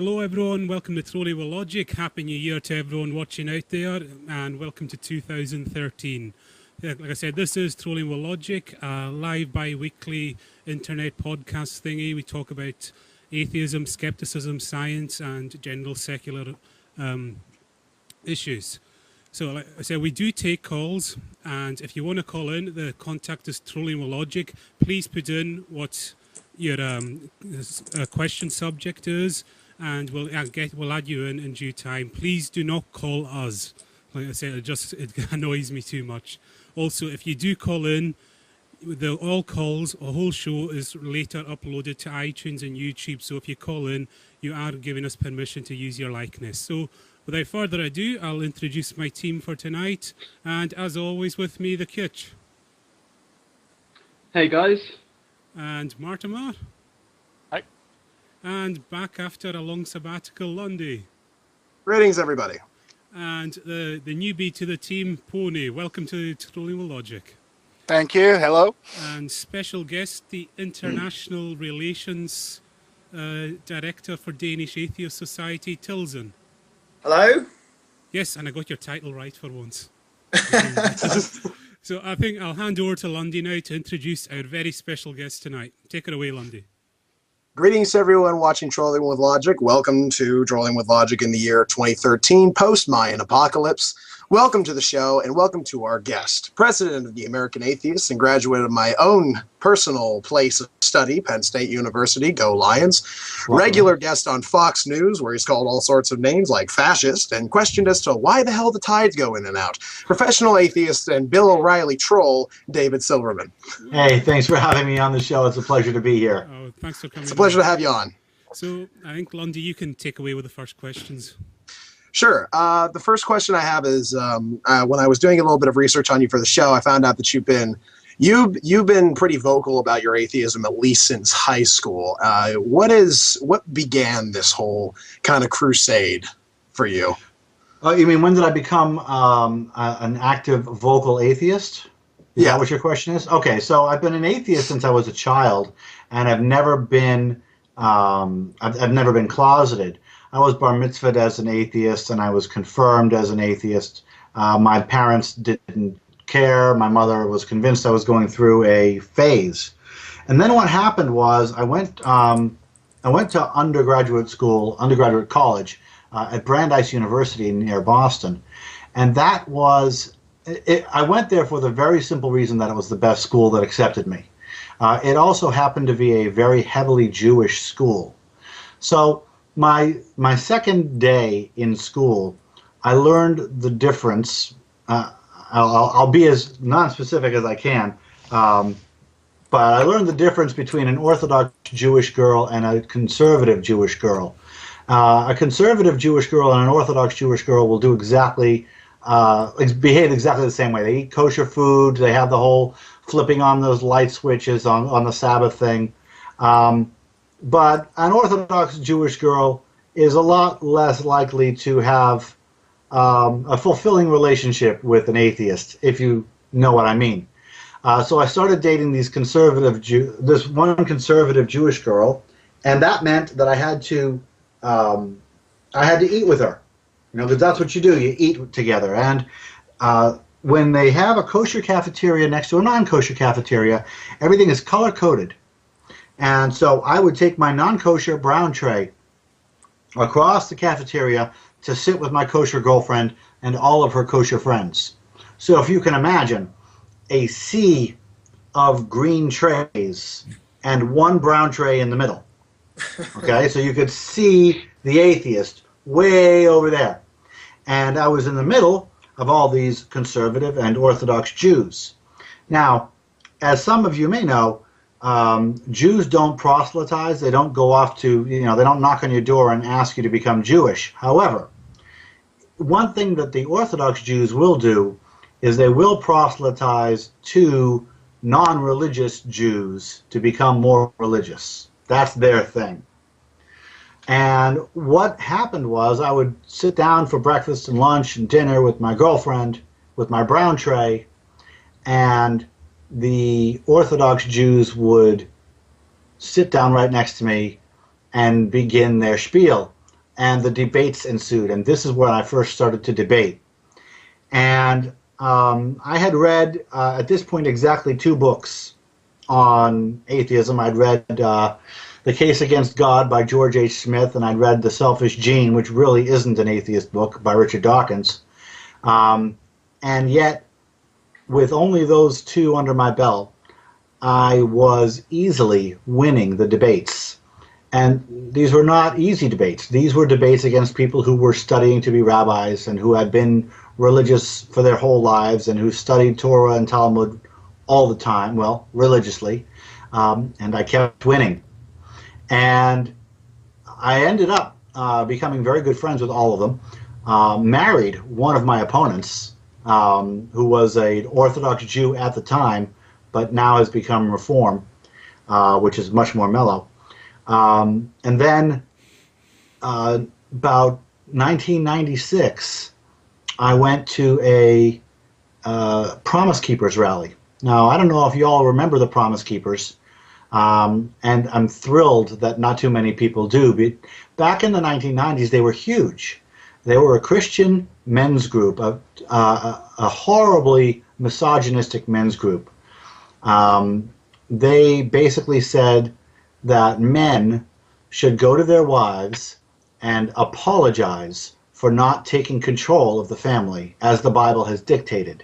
Hello everyone, welcome to Trolling with Logic. Happy New Year to everyone watching out there, and welcome to 2013. Like I said, this is Trolling with Logic, a live bi-weekly internet podcast thingy. We talk about atheism, skepticism, science, and general secular issues. So like I said, we do take calls, and if you want to call in, the contact is Trolling with Logic. Please put in what your question subject is, and we'll add you in due time. Please do not call us. Like I said, it annoys me too much. Also, if you do call in, all calls, a whole show is later uploaded to iTunes and YouTube. So if you call in, you are giving us permission to use your likeness. So without further ado, I'll introduce my team for tonight. And as always, with me, the Kitch. Hey guys. And Martimer. Hi. And back after a long sabbatical, Lundy. Greetings, everybody. And the newbie to the team, Pony. Welcome to Trolling with Logic. Thank you. Hello. And special guest, the International Relations Director for Danish Atheist Society, Tilson. Hello. Yes, and I got your title right for once. So I think I'll hand over to Lundy now to introduce our very special guest tonight. Take it away, Lundy. Greetings to everyone watching Trolling with Logic. Welcome to Trolling with Logic in the year 2013, post-Mayan apocalypse. Welcome to the show, and welcome to our guest, president of the American Atheists and graduate of my own personal place of study, Penn State University, go Lions. Regular guest on Fox News, where he's called all sorts of names like fascist and questioned as to why the hell the tides go in and out. Professional atheist and Bill O'Reilly troll, David Silverman. Hey, thanks for having me on the show. It's a pleasure to be here. Oh, thanks for coming. It's a pleasure to have you on. So I think, Lundy, you can take away with the first questions. Sure. The first question I have is, when I was doing a little bit of research on you for the show, I found out that you've been pretty vocal about your atheism at least since high school. What began this whole kind of crusade for you? Oh, you mean when did I become an active vocal atheist? Is that what your question is? Okay, so I've been an atheist since I was a child, and I've never been closeted. I was bar mitzvahed as an atheist, and I was confirmed as an atheist. My parents didn't care. My mother was convinced I was going through a phase. And then what happened was I went to undergraduate college at Brandeis University near Boston. And that was, I went there for the very simple reason that it was the best school that accepted me. It also happened to be a very heavily Jewish school. So my second day in school, I learned the difference. I'll be as non-specific as I can, but I learned the difference between an Orthodox Jewish girl and a conservative Jewish girl. A conservative Jewish girl and an Orthodox Jewish girl will do behave exactly the same way. They eat kosher food. They have the whole flipping on those light switches on the Sabbath thing. But an Orthodox Jewish girl is a lot less likely to have a fulfilling relationship with an atheist, if you know what I mean. So I started dating this one conservative Jewish girl, and that meant that I had to eat with her, because that's what you do. You eat together, and when they have a kosher cafeteria next to a non-kosher cafeteria, everything is color-coded. And so I would take my non-kosher brown tray across the cafeteria to sit with my kosher girlfriend and all of her kosher friends. So if you can imagine a sea of green trays and one brown tray in the middle. Okay, so you could see the atheist way over there. And I was in the middle of all these conservative and Orthodox Jews. Now, as some of you may know, Jews don't proselytize. They don't go off to, they don't knock on your door and ask you to become Jewish. However, one thing that the Orthodox Jews will do is they will proselytize to non-religious Jews to become more religious. That's their thing. And what happened was I would sit down for breakfast and lunch and dinner with my girlfriend, with my brown tray, and the Orthodox Jews would sit down right next to me and begin their spiel and the debates ensued. And this is when I first started to debate. And I had read, at this point, exactly 2 books on atheism. I'd read The Case Against God by George H. Smith, and I'd read The Selfish Gene, which really isn't an atheist book, by Richard Dawkins. And yet, with only those 2 under my belt, I was easily winning the debates. And these were not easy debates. These were debates against people who were studying to be rabbis and who had been religious for their whole lives and who studied Torah and Talmud all the time, well, religiously, and I kept winning. And I ended up becoming very good friends with all of them, married one of my opponents, who was an Orthodox Jew at the time, but now has become Reform, which is much more mellow. And then about 1996, I went to a Promise Keepers rally. Now, I don't know if you all remember the Promise Keepers, and I'm thrilled that not too many people do. But back in the 1990s, they were huge. They were a Christian men's group, a horribly misogynistic men's group. They basically said that men should go to their wives and apologize for not taking control of the family as the Bible has dictated.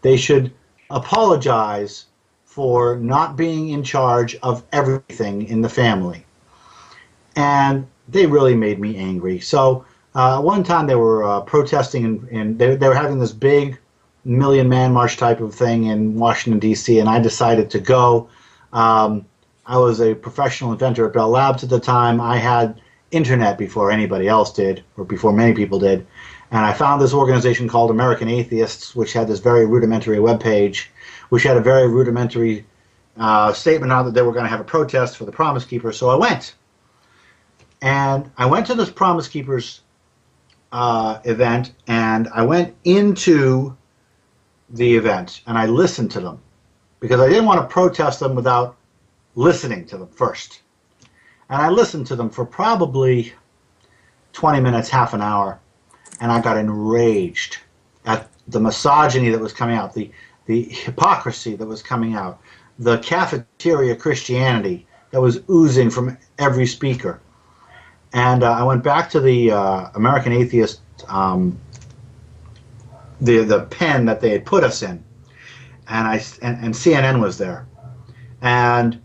They should apologize for not being in charge of everything in the family. And they really made me angry. So one time they were protesting, and they were having this big million-man march type of thing in Washington, D.C., and I decided to go. I was a professional inventor at Bell Labs at the time. I had internet before anybody else did, or before many people did. And I found this organization called American Atheists, which had this very rudimentary webpage, which had a very rudimentary statement out that they were going to have a protest for the Promise Keepers. So I went. And I went to this Promise Keepers event, and I went into the event, and I listened to them, because I didn't want to protest them without listening to them first. And I listened to them for probably 20 minutes, half an hour, and I got enraged at the misogyny that was coming out, the hypocrisy that was coming out, the cafeteria Christianity that was oozing from every speaker. And I went back to the American Atheist, the pen that they had put us in, and CNN was there. And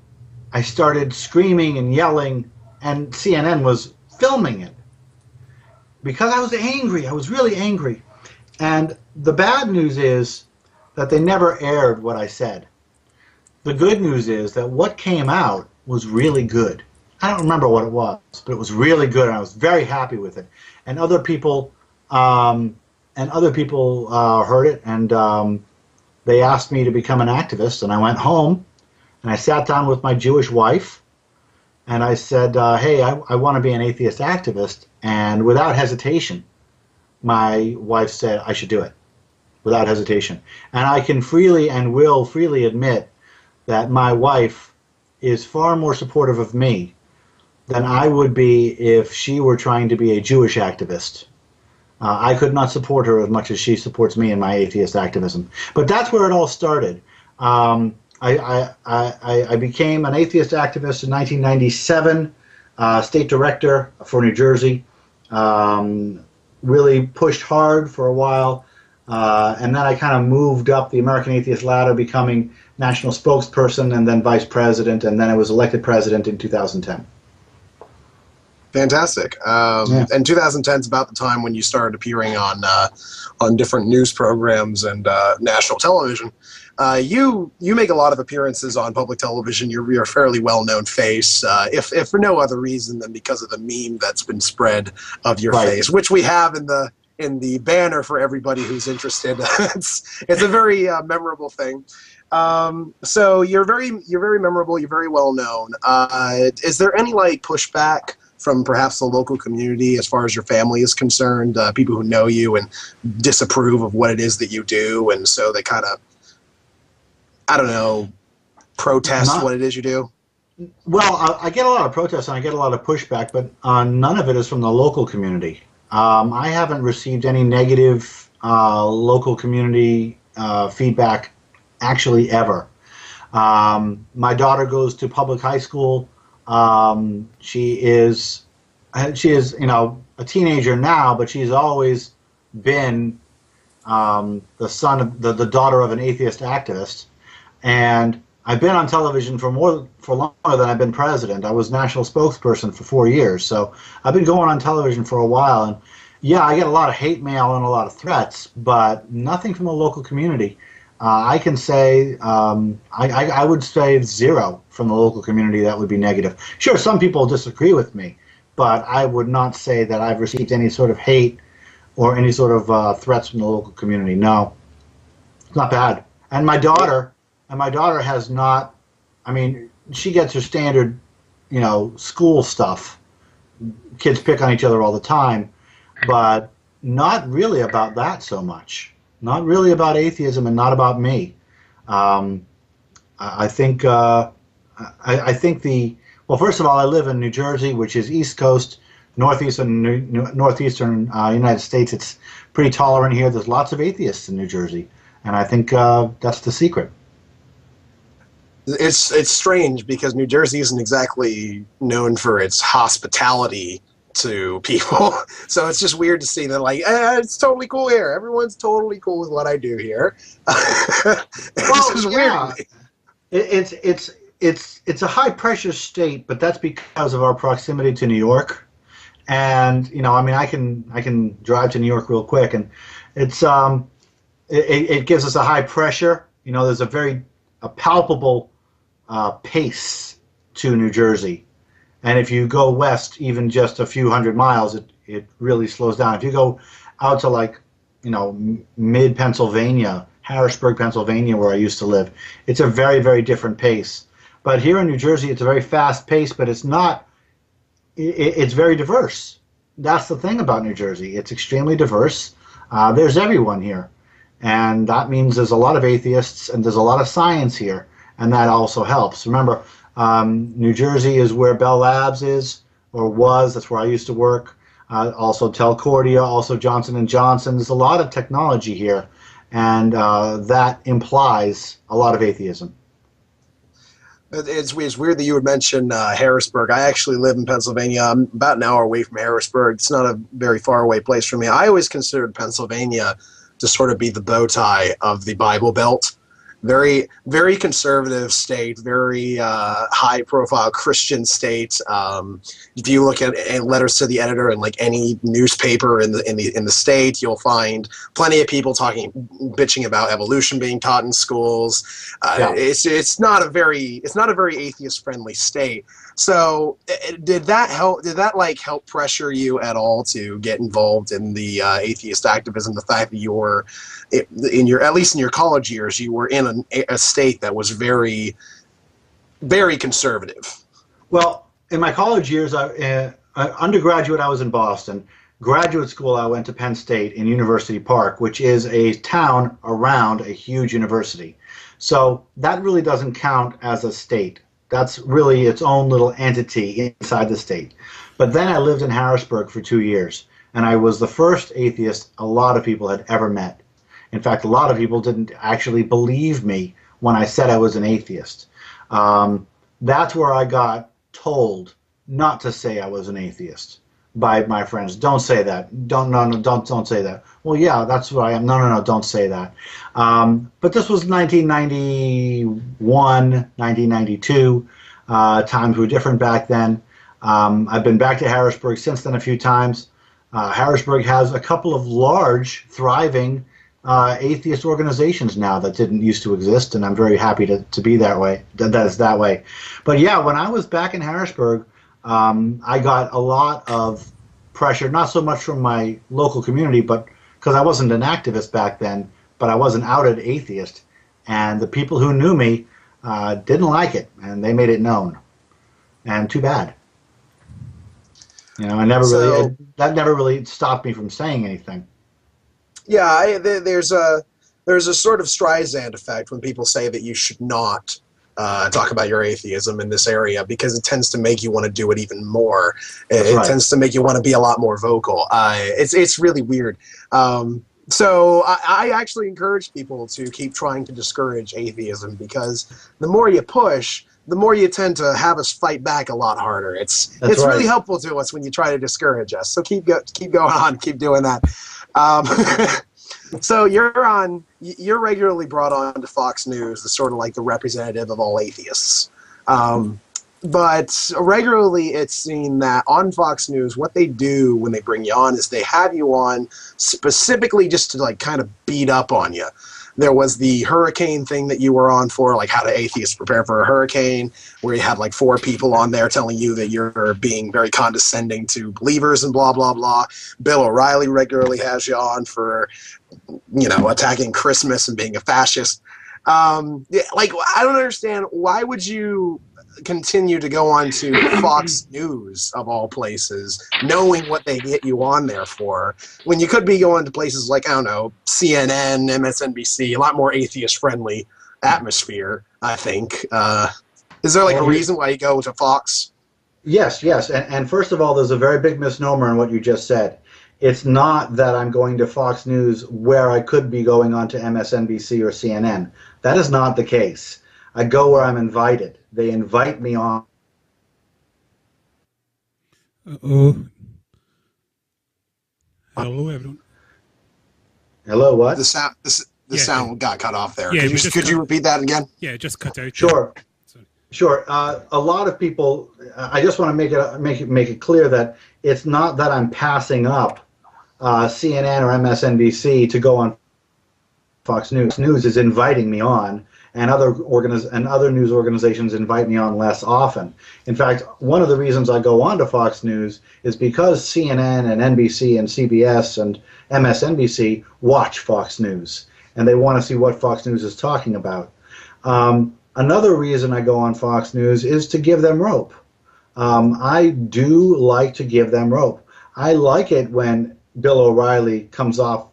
I started screaming and yelling, and CNN was filming it. Because I was angry. I was really angry. And the bad news is that they never aired what I said. The good news is that what came out was really good. I don't remember what it was, but it was really good, and I was very happy with it. And other people heard it, and they asked me to become an activist, and I went home, and I sat down with my Jewish wife, and I said, hey, I want to be an atheist activist. And without hesitation, my wife said I should do it, without hesitation. And I can freely and will freely admit that my wife is far more supportive of me than I would be if she were trying to be a Jewish activist. I could not support her as much as she supports me in my atheist activism. But that's where it all started. I became an atheist activist in 1997, state director for New Jersey. Really pushed hard for a while, and then I kind of moved up the American Atheist ladder, becoming national spokesperson and then vice president, and then I was elected president in 2010. Fantastic. Yeah. And 2010 is about the time when you started appearing on different news programs and national television. You make a lot of appearances on public television. You're a fairly well-known face, if for no other reason than because of the meme that's been spread of your face, which we have in the banner for everybody who's interested. It's a very memorable thing. So you're very memorable. You're very well known. Is there any pushback from perhaps the local community as far as your family is concerned? People who know you and disapprove of what it is that you do, and so they kind of, I don't know, protest what it is you do? Well, I get a lot of protests and I get a lot of pushback, but none of it is from the local community. I haven't received any negative local community feedback actually ever. My daughter goes to public high school. She is, you know, a teenager now, but she's always been the daughter of an atheist activist, and I've been on television for longer than I've been president. I was national spokesperson for 4 years, so I've been going on television for a while. And yeah, I get a lot of hate mail and a lot of threats, but nothing from the local community. I can say I would say zero from the local community that would be negative. Sure, some people disagree with me, but I would not say that I've received any sort of hate or any sort of threats from the local community. No, it's not bad. And my daughter has not. I mean, she gets her standard, you know, school stuff. Kids pick on each other all the time, but not really about that so much. Not really about atheism and not about me. I think well, first of all, I live in New Jersey, which is East Coast, northeastern United States. It's pretty tolerant here. There's lots of atheists in New Jersey, and I think that's the secret. It's strange because New Jersey isn't exactly known for its hospitality to people, so it's just weird to see that, like, it's totally cool here. Everyone's totally cool with what I do here. This is yeah. Weird. It's a high pressure state, but that's because of our proximity to New York. And you know, I mean, I can drive to New York real quick, and it's it gives us a high pressure. You know, there's a palpable pace to New Jersey. And if you go west, even just a few hundred miles, it really slows down. If you go out to, like, you know, mid-Pennsylvania, Harrisburg, Pennsylvania, where I used to live, it's a very, very different pace. But here in New Jersey, it's a very fast pace, but it's not, it's very diverse. That's the thing about New Jersey. It's extremely diverse. There's everyone here. And that means there's a lot of atheists and there's a lot of science here. And that also helps. Remember, New Jersey is where Bell Labs is, or was. That's where I used to work. Also Telcordia, also Johnson & Johnson. There's a lot of technology here, and that implies a lot of atheism. It's weird that you would mention Harrisburg. I actually live in Pennsylvania. I'm about an hour away from Harrisburg. It's not a very far away place from me. I always considered Pennsylvania to sort of be the bow tie of the Bible Belt. Very, very conservative state, very high-profile Christian state. If you look at letters to the editor in, like, any newspaper in the state, you'll find plenty of people bitching about evolution being taught in schools. It's not a very atheist-friendly state. So, did that help pressure you at all to get involved in the atheist activism? The fact that you were at least in your college years, you were in a state that was very, very conservative. Well, in my college years, undergraduate, I was in Boston. Graduate school, I went to Penn State in University Park, which is a town around a huge university. So that really doesn't count as a state. That's really its own little entity inside the state. But then I lived in Harrisburg for 2 years, and I was the first atheist a lot of people had ever met. In fact, a lot of people didn't actually believe me when I said I was an atheist. That's where I got told not to say I was an atheist by my friends. Don't say that. Don't say that. Well, yeah, that's what I am. No, don't say that. But this was 1991, 1992. Times were different back then. I've been back to Harrisburg since then a few times. Harrisburg has a couple of large, thriving atheist organizations now that didn't used to exist, and I'm very happy to be that way. That is that way. But yeah, when I was back in Harrisburg, I got a lot of pressure, not so much from my local community, but because I wasn't an activist back then, but I was an outed atheist, and the people who knew me didn't like it, and they made it known. And too bad. You know, that never really stopped me from saying anything. Yeah, there's a sort of Streisand effect when people say that you should not talk about your atheism in this area, because it tends to make you want to do it even more. It tends to make you want to be a lot more vocal. It's really weird. So I actually encourage people to keep trying to discourage atheism, because the more you push, the more you tend to have us fight back a lot harder. It's really helpful to us when you try to discourage us. So keep going on, keep doing that. So you're regularly brought on to Fox News, the sort of like the representative of all atheists. But regularly it's seen that on Fox News, what they do when they bring you on is they have you on specifically just to like kind of beat up on you. There was the hurricane thing that you were on for, like how do atheists prepare for a hurricane, where you had like 4 people on there telling you that you're being very condescending to believers and blah, blah, blah. Bill O'Reilly regularly has you on for, attacking Christmas and being a fascist. Like, I don't understand, why would you continue to go on to Fox News, of all places, knowing what they get you on there for, when you could be going to places like, I don't know, CNN, MSNBC, a lot more atheist-friendly atmosphere, I think. Is there like a reason why you go to Fox? Yes. And first of all, there's a very big misnomer in what you just said. It's not that I'm going to Fox News where I could be going on to MSNBC or CNN. That is not the case. I go where I'm invited. They invite me on. Uh-oh. Hello, everyone. Hello, what? The sound got cut off there. Yeah, could you repeat that again? Yeah, it just cut out. Sure. Sure. A lot of people. I just want to make it clear that it's not that I'm passing up CNN or MSNBC to go on Fox News. News is inviting me on, and other news organizations invite me on less often. In fact, one of the reasons I go on to Fox News is because CNN and NBC and CBS and MSNBC watch Fox News, and they want to see what Fox News is talking about. Another reason I go on Fox News is to give them rope. I do like to give them rope. I like it when Bill O'Reilly comes off,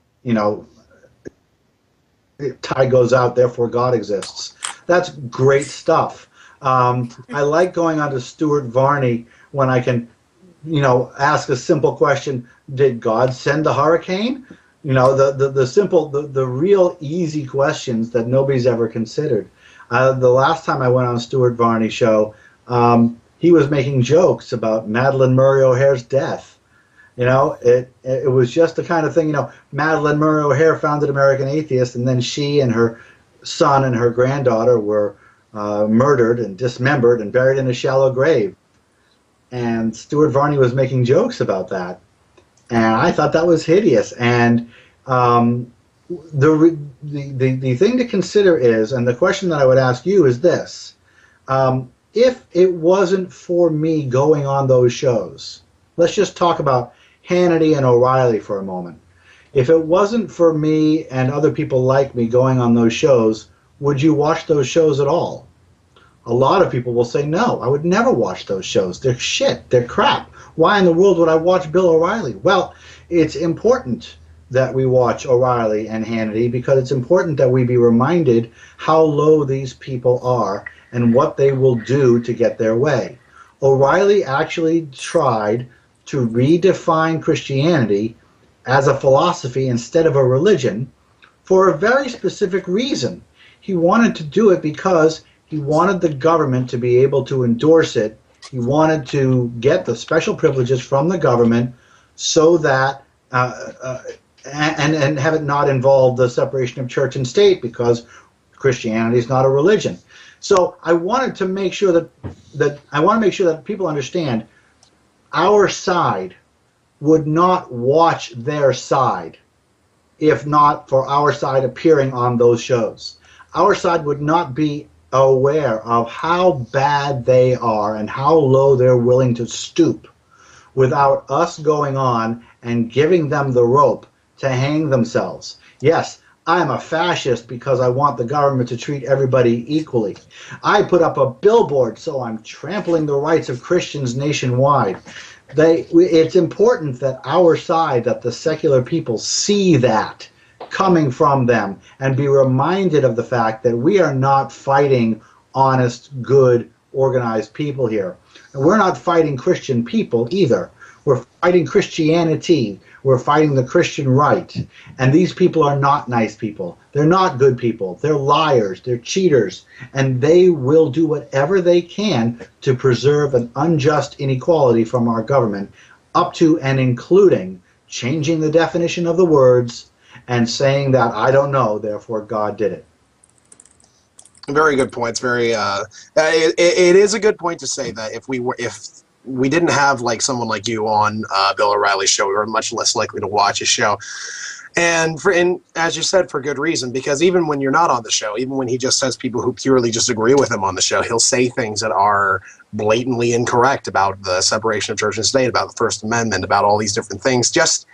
tie goes out, therefore God exists. That's great stuff. I like going on to Stuart Varney when I can, ask a simple question: did God send the hurricane? The simple, the real easy questions that nobody's ever considered. The last time I went on Stuart Varney's show, he was making jokes about Madeleine Murray O'Hair's death. It was just the kind of thing, Madeleine Murray O'Hair founded American Atheists, and then she and her son and her granddaughter were murdered and dismembered and buried in a shallow grave. And Stuart Varney was making jokes about that. And I thought that was hideous. And the thing to consider is, and the question that I would ask you is this: if it wasn't for me going on those shows, let's just talk about Hannity and O'Reilly for a moment. If it wasn't for me and other people like me going on those shows, would you watch those shows at all? A lot of people will say, no, I would never watch those shows. They're shit. They're crap. Why in the world would I watch Bill O'Reilly? Well, it's important that we watch O'Reilly and Hannity, because it's important that we be reminded how low these people are and what they will do to get their way. O'Reilly actually tried to redefine Christianity as a philosophy instead of a religion for a very specific reason. He wanted to do it because he wanted the government to be able to endorse it. He wanted to get the special privileges from the government so that and have it not involve the separation of church and state, because Christianity is not a religion. So I wanted to make sure that people understand our side would not watch their side if not for our side appearing on those shows. Our side would not be aware of how bad they are and how low they're willing to stoop without us going on and giving them the rope to hang themselves. Yes, I'm a fascist because I want the government to treat everybody equally. I put up a billboard, so I'm trampling the rights of Christians nationwide. It's important that our side, that the secular people, see that coming from them and be reminded of the fact that we are not fighting honest, good, organized people here. And we're not fighting Christian people either. We're fighting Christianity. We're fighting the Christian right. And these people are not nice people. They're not good people. They're liars. They're cheaters. And they will do whatever they can to preserve an unjust inequality from our government, up to and including changing the definition of the words and saying that I don't know, therefore God did it. Very good points. It is a good point to say that if we didn't have like someone like you on Bill O'Reilly's show, we were much less likely to watch his show. And as you said, for good reason, because even when you're not on the show, even when he just says people who purely just agree with him on the show, he'll say things that are blatantly incorrect about the separation of church and state, about the First Amendment, about all these different things, just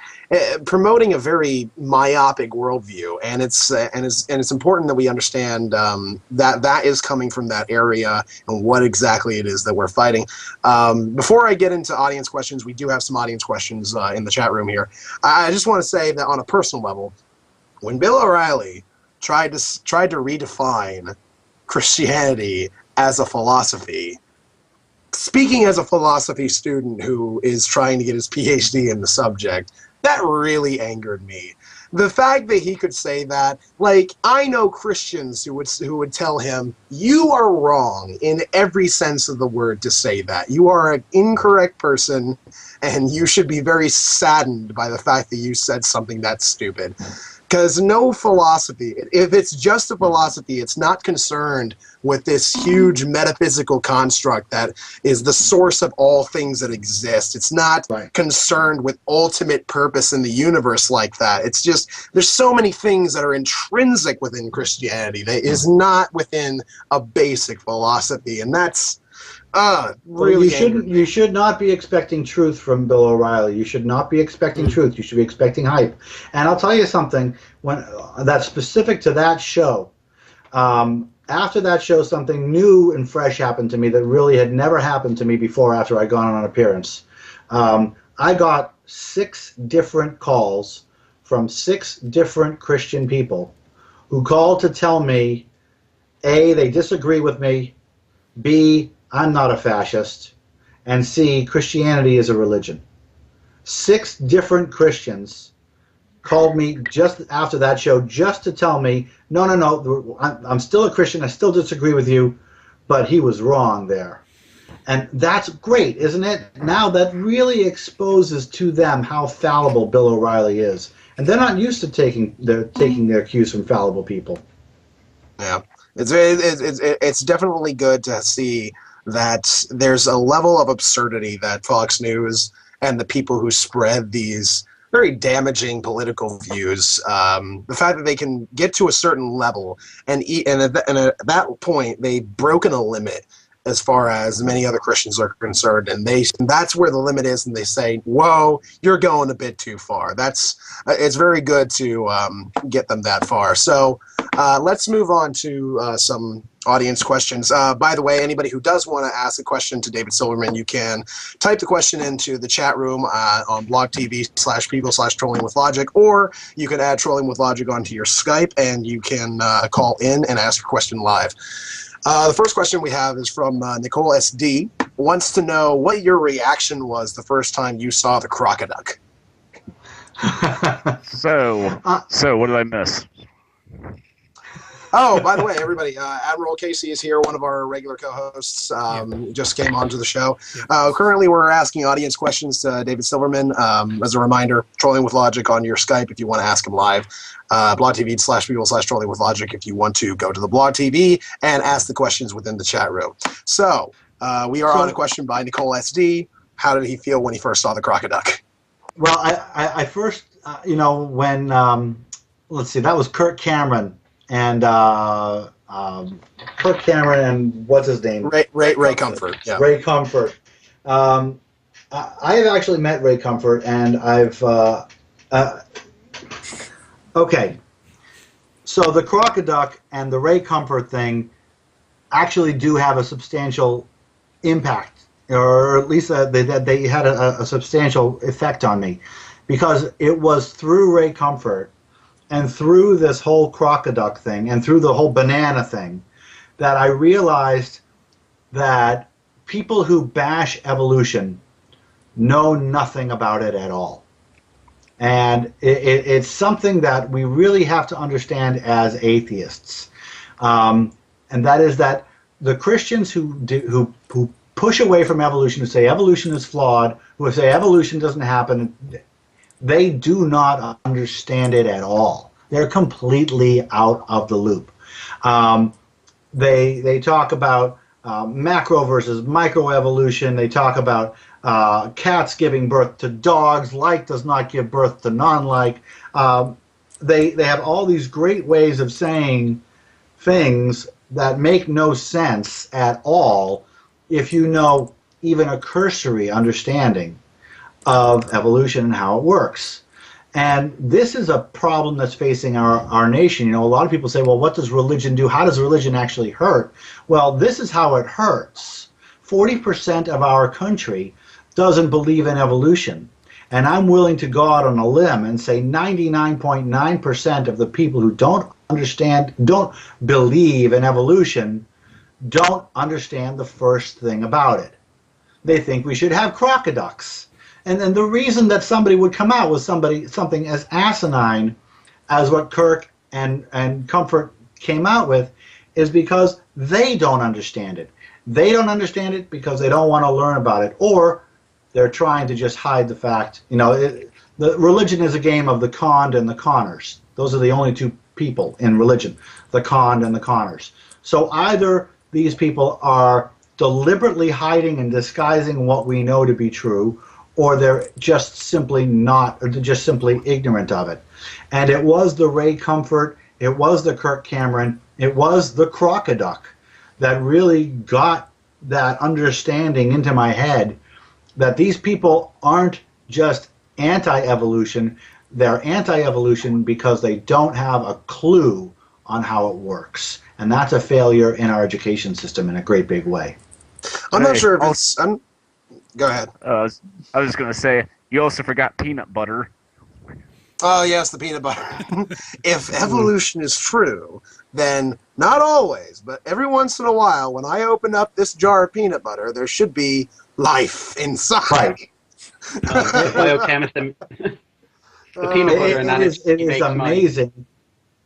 promoting a very myopic worldview. And it's important that we understand that is coming from that area and what exactly it is that we're fighting. Before I get into audience questions, we do have some audience questions in the chat room here. I just want to say that on a personal level, when Bill O'Reilly tried to redefine Christianity as a philosophy, speaking as a philosophy student who is trying to get his PhD in the subject, that really angered me. The fact that he could say that, like, I know Christians who would tell him, you are wrong in every sense of the word to say that. You are an incorrect person, and you should be very saddened by the fact that you said something that stupid. Because no philosophy, if it's just a philosophy, it's not concerned with this huge metaphysical construct that is the source of all things that exist. It's not concerned with ultimate purpose in the universe like that. It's just, there's so many things that are intrinsic within Christianity that is not within a basic philosophy. And that's really you should not be expecting truth from Bill O'Reilly. You should not be expecting truth. You should be expecting hype. And I'll tell you something when that's specific to that show. After that show, something new and fresh happened to me that really had never happened to me before after I'd gone on an appearance. I got 6 different calls from 6 different Christian people who called to tell me, A, they disagree with me, B, I'm not a fascist, and C, Christianity is a religion. 6 different Christians called me just after that show just to tell me, no, I'm still a Christian, I still disagree with you, but he was wrong there. And that's great, isn't it? Now that really exposes to them how fallible Bill O'Reilly is. And they're not used to taking their cues from fallible people. Yeah, it's definitely good to see that there's a level of absurdity that Fox News and the people who spread these very damaging political views, the fact that they can get to a certain level and at that point they've broken a limit as far as many other Christians are concerned, and that's where the limit is, and they say, whoa, you're going a bit too far. It's very good to get them that far. So let's move on to some audience questions. By the way, anybody who does want to ask a question to David Silverman, you can type the question into the chat room on blogtv/people/trollingwithlogic, or you can add Trolling with Logic onto your Skype, and you can call in and ask your question live. The first question we have is from Nicole SD. Wants to know what your reaction was the first time you saw the Crocoduck. So what did I miss? Oh, by the way, everybody, Admiral Casey is here, one of our regular co-hosts, just came onto the show. Currently, we're asking audience questions to David Silverman. As a reminder, Trolling with Logic on your Skype if you want to ask him live. blogtv/people/Trolling with Logic if you want to go to the blog TV and ask the questions within the chat room. So, we are on a question by Nicole SD. How did he feel when he first saw the Crocoduck? Well, I first, when, let's see, that was Kirk Cameron. And Kirk Cameron and what's his name? Ray Comfort. Yeah. Ray Comfort. I have actually met Ray Comfort, and I've okay. So the Crocoduck and the Ray Comfort thing actually do have a substantial impact, or at least they had a substantial effect on me, because it was through Ray Comfort and through this whole Crocoduck thing, and through the whole banana thing, that I realized that people who bash evolution know nothing about it at all. And it's something that we really have to understand as atheists. And that is that the Christians who push away from evolution, who say evolution is flawed, who say evolution doesn't happen, they do not understand it at all. They're completely out of the loop. They talk about macro versus microevolution. They talk about cats giving birth to dogs. Like does not give birth to non-like. They have all these great ways of saying things that make no sense at all if you know even a cursory understanding of evolution and how it works. And this is a problem that's facing our nation. You know, a lot of people say, well, what does religion do? How does religion actually hurt? Well, this is how it hurts. 40% of our country doesn't believe in evolution. And I'm willing to go out on a limb and say 99.9% of the people who don't believe in evolution don't understand the first thing about it. They think we should have crocoducks. And then the reason that somebody would come out with something as asinine as what Kirk and Comfort came out with is because they don't understand it. They don't understand it because they don't want to learn about it, or they're trying to just hide the fact. You know, the religion is a game of the conned and the conners. Those are the only two people in religion, the conned and the conners. So either these people are deliberately hiding and disguising what we know to be true, or they're just simply not, or they're just simply ignorant of it. And it was the Ray Comfort, it was the Kirk Cameron, it was the Crocoduck that really got that understanding into my head that these people aren't just anti-evolution, they're anti-evolution because they don't have a clue on how it works. And that's a failure in our education system in a great big way. I'm not sure if it's... Go ahead. I was just going to say, you also forgot peanut butter. Oh, yes, the peanut butter. If evolution is true, then not always, but every once in a while, when I open up this jar of peanut butter, there should be life inside. Right. Biochemist. The peanut butter and that it is amazing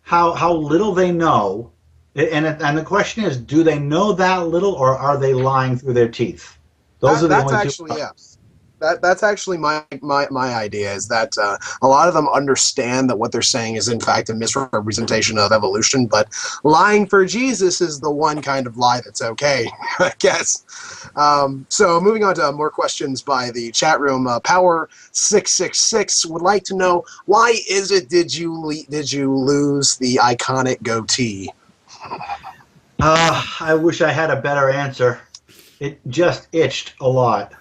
how little they know. And the question is, do they know that little, or are they lying through their teeth? Those are the only two. Yes. That's actually my idea, is that a lot of them understand that what they're saying is in fact a misrepresentation of evolution, but lying for Jesus is the one kind of lie that's okay, I guess. So moving on to more questions by the chat room. Power666 would like to know, why is it did you lose the iconic goatee? I wish I had a better answer. It just itched a lot.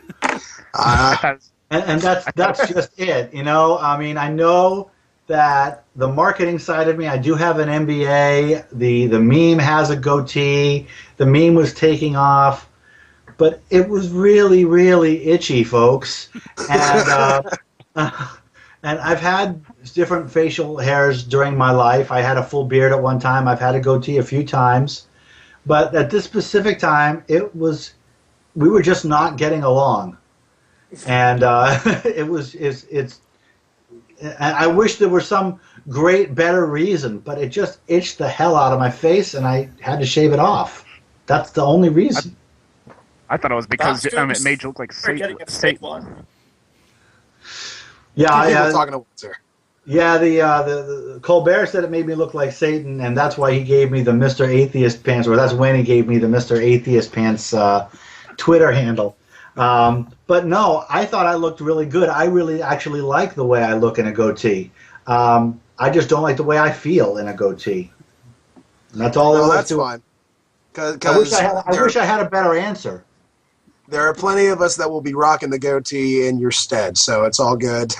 And that's just it, you know. I mean, I know that the marketing side of me, I do have an MBA. The meme has a goatee. The meme was taking off, but it was really, really itchy, folks. And and I've had different facial hairs during my life. I had a full beard at one time. I've had a goatee a few times, but at this specific time, we were just not getting along. And it's I wish there was some great better reason, but it just itched the hell out of my face, and I had to shave it off. That's the only reason. I thought it was because it made you look like Satan. Yeah, talking about sir. Yeah, the Colbert said it made me look like Satan, and that's why he gave me the Mr. Atheist Pants, or that's when he gave me the Mr. Atheist Pants Twitter handle. But no, I thought I looked really good. I really actually like the way I look in a goatee. I just don't like the way I feel in a goatee. And that's all. Well, that's fine. I wish I had a better answer. There are plenty of us that will be rocking the goatee in your stead, so it's all good.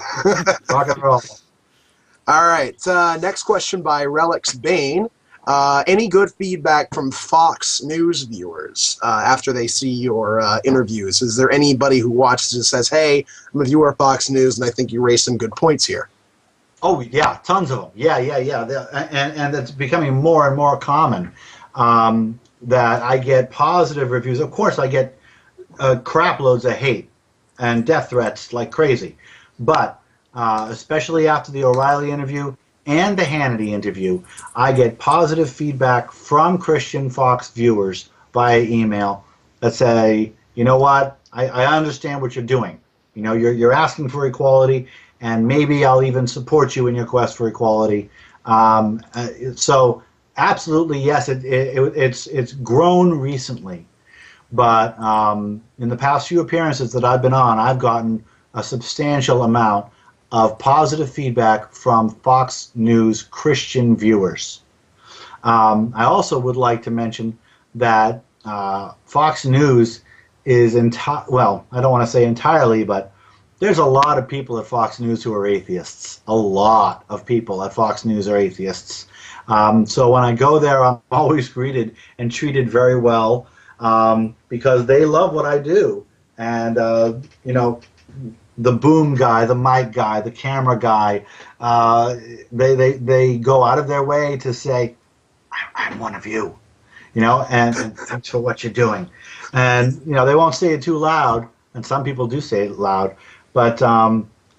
Rock and roll. All right. Next question by Relix Bane. Any good feedback from Fox News viewers after they see your interviews? Is there anybody who watches and says, hey, I'm a viewer of Fox News and I think you raised some good points here? Oh, yeah, tons of them. Yeah. And it's becoming more and more common. that I get positive reviews. Of course, I get crap loads of hate and death threats like crazy. But especially after the O'Reilly interview and the Hannity interview, I get positive feedback from Christian Fox viewers via email that say, you know what, I understand what you're doing. You know, you're asking for equality, and maybe I'll even support you in your quest for equality. So absolutely, yes, it's grown recently. But in the past few appearances that I've been on, I've gotten a substantial amount of positive feedback from Fox News Christian viewers. I also would like to mention that Fox News is well, I don't want to say entirely, but there's a lot of people at Fox News who are atheists. A lot of people at Fox News are atheists. So when I go there, I'm always greeted and treated very well because they love what I do. And, you know, the boom guy, the mic guy, the camera guy, they go out of their way to say, I'm one of you, you know, and thanks for what you're doing. And, you know, they won't say it too loud, and some people do say it loud, but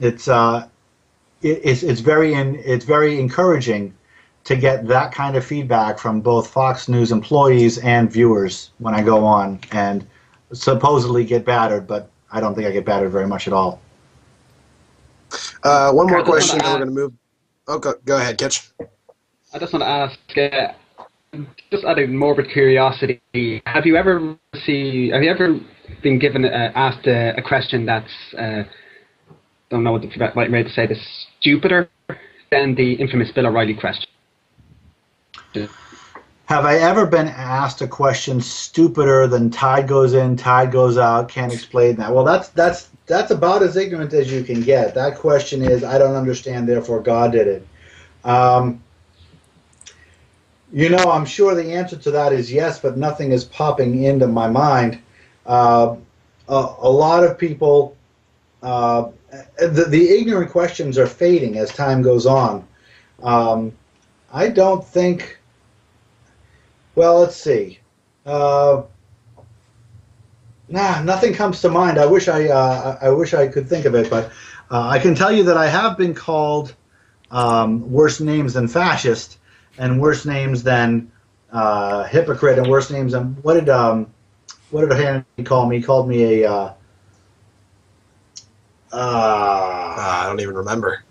it's very encouraging to get that kind of feedback from both Fox News employees and viewers when I go on and supposedly get battered, but I don't think I get battered very much at all. One more question, and we're going to move. Oh, go ahead, Kitch. I just want to ask, just out of morbid curiosity, have you ever been given asked a question that's don't know what the right way to say this, stupider than the infamous Bill O'Reilly question? Have I ever been asked a question stupider than tide goes in, tide goes out, can't explain that? Well, that's about as ignorant as you can get. That question is, I don't understand, therefore God did it. You know, I'm sure the answer to that is yes, but nothing is popping into my mind. A lot of people, the ignorant questions are fading as time goes on. I don't think, well, let's see. Nothing comes to mind. I wish I could think of it, but I can tell you that I have been called worse names than fascist, and worse names than hypocrite, and worse names than what did Hannity call me? He called me a I don't even remember.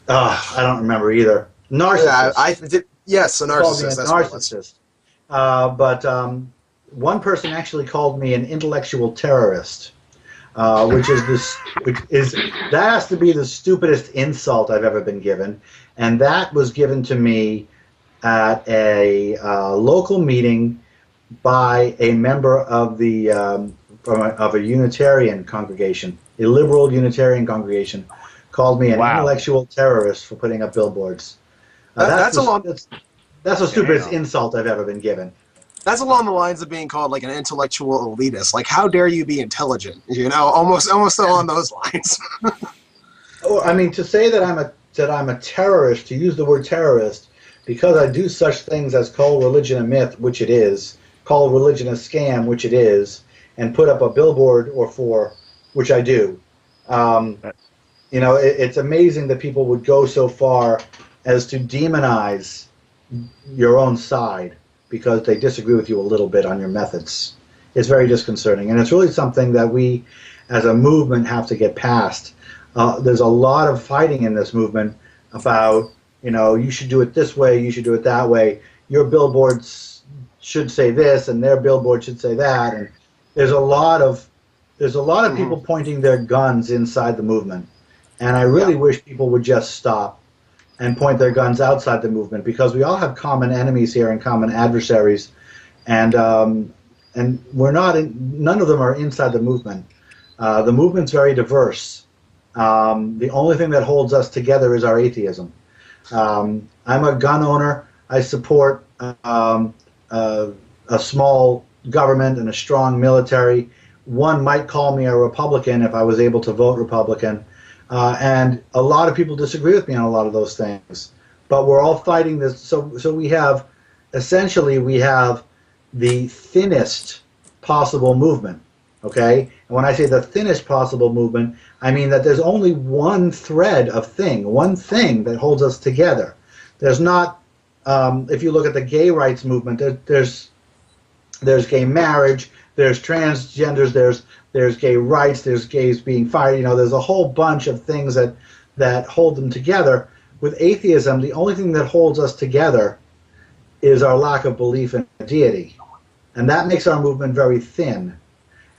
I don't remember either. Narcissist. Yes, a narcissist. That's narcissist. But one person actually called me an intellectual terrorist, which that has to be the stupidest insult I've ever been given, and that was given to me at a local meeting by a member of the of a Unitarian congregation, a liberal Unitarian congregation, called me an intellectual terrorist for putting up billboards. That's the stupidest insult I've ever been given. That's along the lines of being called like an intellectual elitist. Like, how dare you be intelligent? You know, almost along those lines. I mean, to say that I'm a terrorist, to use the word terrorist, because I do such things as call religion a myth, which it is, call religion a scam, which it is, and put up a billboard or four, which I do. You know, it's amazing that people would go so far as to demonize your own side because they disagree with you a little bit on your methods. It's very disconcerting, and it's really something that we, as a movement, have to get past. There's a lot of fighting in this movement about, you know, you should do it this way, you should do it that way. Your billboards should say this, and their billboard should say that. And there's a lot of people pointing their guns inside the movement, and I really wish people would just stop and point their guns outside the movement, because we all have common enemies here and common adversaries, and we're not none of them are inside the movement. The movement's very diverse. The only thing that holds us together is our atheism. I'm a gun owner. I support a small government and a strong military. One might call me a Republican if I was able to vote Republican. And a lot of people disagree with me on a lot of those things. But we're all fighting this. So we have, essentially, we have the thinnest possible movement. Okay? And when I say the thinnest possible movement, I mean that there's only one thread of one thing that holds us together. There's not, if you look at the gay rights movement, there's gay marriage, there's transgenders, there's gay rights, there's gays being fired, you know, there's a whole bunch of things that hold them together. With atheism, the only thing that holds us together is our lack of belief in a deity. And that makes our movement very thin.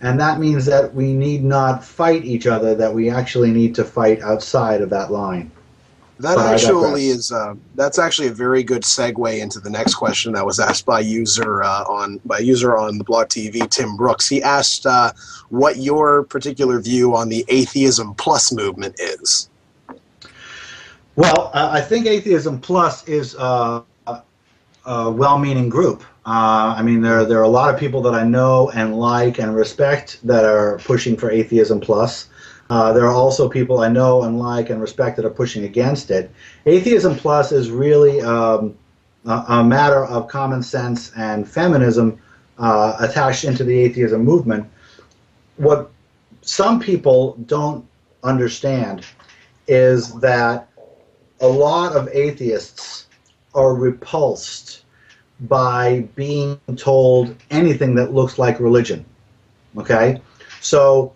And that means that we need not fight each other, that we actually need to fight outside of that line. That actually is that's actually a very good segue into the next question that was asked by user on the blog TV, Tim Brooks. He asked what your particular view on the Atheism Plus movement is. Well, I think Atheism Plus is a well-meaning group. I mean, there are a lot of people that I know and like and respect that are pushing for Atheism Plus. There are also people I know and like and respect that are pushing against it. Atheism Plus is really a matter of common sense and feminism attached into the atheism movement. What some people don't understand is that a lot of atheists are repulsed by being told anything that looks like religion. Okay? So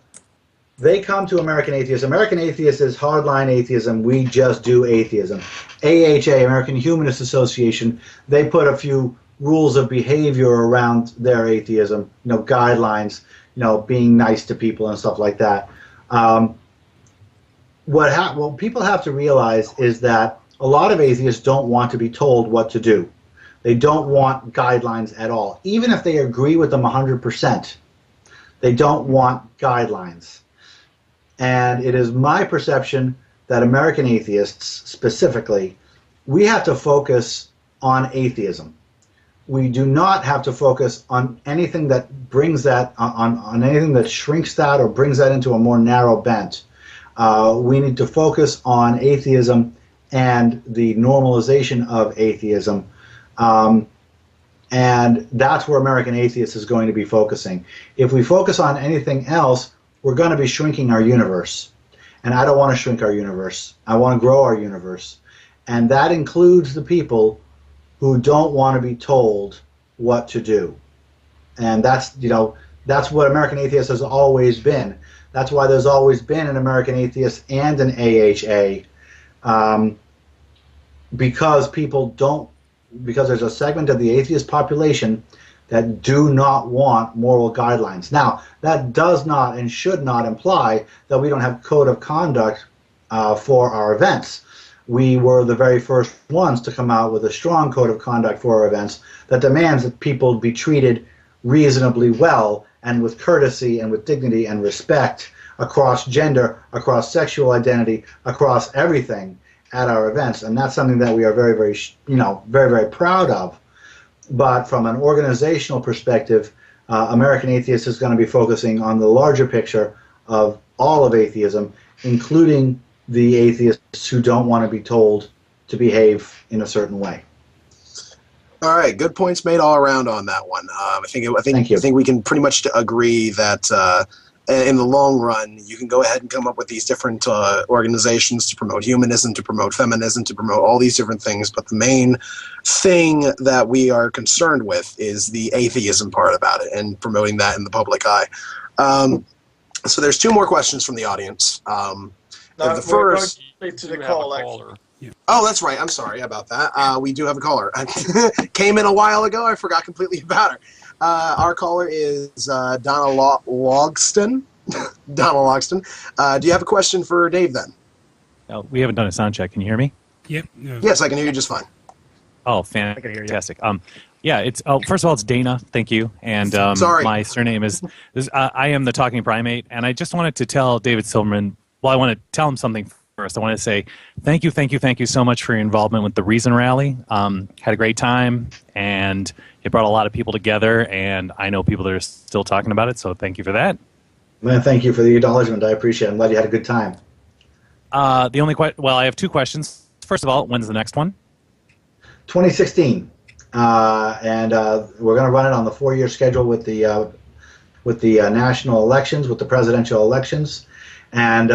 they come to American Atheists. American Atheists is hardline atheism. We just do atheism. AHA, American Humanist Association, they put a few rules of behavior around their atheism, you know, guidelines, you know, being nice to people and stuff like that. What people have to realize is that a lot of atheists don't want to be told what to do. They don't want guidelines at all. Even if they agree with them 100%, they don't want guidelines. And it is my perception that American atheists, specifically, we have to focus on atheism. We do not have to focus on anything that brings that, on anything that shrinks that or brings that into a more narrow bent. We need to focus on atheism and the normalization of atheism. And that's where American Atheists is going to be focusing. If we focus on anything else, we're going to be shrinking our universe. And I don't want to shrink our universe. I want to grow our universe. And that includes the people who don't want to be told what to do. And that's, you know, that's what American Atheists has always been. That's why there's always been an American Atheist and an AHA, because there's a segment of the atheist population that do not want moral guidelines. Now, that does not and should not imply that we don't have code of conduct for our events. We were the very first ones to come out with a strong code of conduct for our events that demands that people be treated reasonably well and with courtesy and with dignity and respect across gender, across sexual identity, across everything at our events. And that's something that we are very, very, very, very proud of. But from an organizational perspective, American Atheists is going to be focusing on the larger picture of all of atheism, including the atheists who don't want to be told to behave in a certain way. All right, good points made all around on that one. I think we can pretty much agree that in the long run, you can go ahead and come up with these different organizations to promote humanism, to promote feminism, to promote all these different things. But the main thing that we are concerned with is the atheism part about it and promoting that in the public eye. So there's two more questions from the audience. The first to the caller. Yeah. Oh, that's right. I'm sorry about that. We do have a caller. Came in a while ago. I forgot completely about her. Our caller is Donna Logston. Donna Logston. Do you have a question for Dave then? No, we haven't done a sound check. Can you hear me? Yep. No. Yes, I can hear you just fine. Oh, fantastic. Yeah, it's first of all, it's Dana. Thank you. And Sorry. My surname is I am the talking primate, and I just wanted to tell David Silverman. Well, I want to tell him something first. I want to say thank you so much for your involvement with the Reason Rally. Had a great time, and it brought a lot of people together, and I know people that are still talking about it, so thank you for that. Man, thank you for the acknowledgement. I appreciate it. I'm glad you had a good time. I have two questions. First of all, when's the next one? 2016. and we're going to run it on the 4-year schedule with the national elections, with the presidential elections, and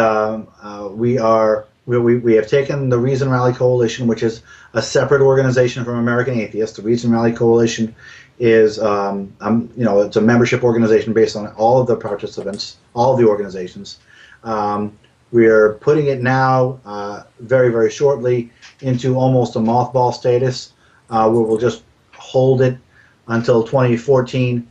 we have taken the Reason Rally Coalition, which is a separate organization from American Atheists. The Reason Rally Coalition is, it's a membership organization based on all of the participants, all of the organizations. We are putting it now, very, very shortly, into almost a mothball status, where we'll just hold it until 2014,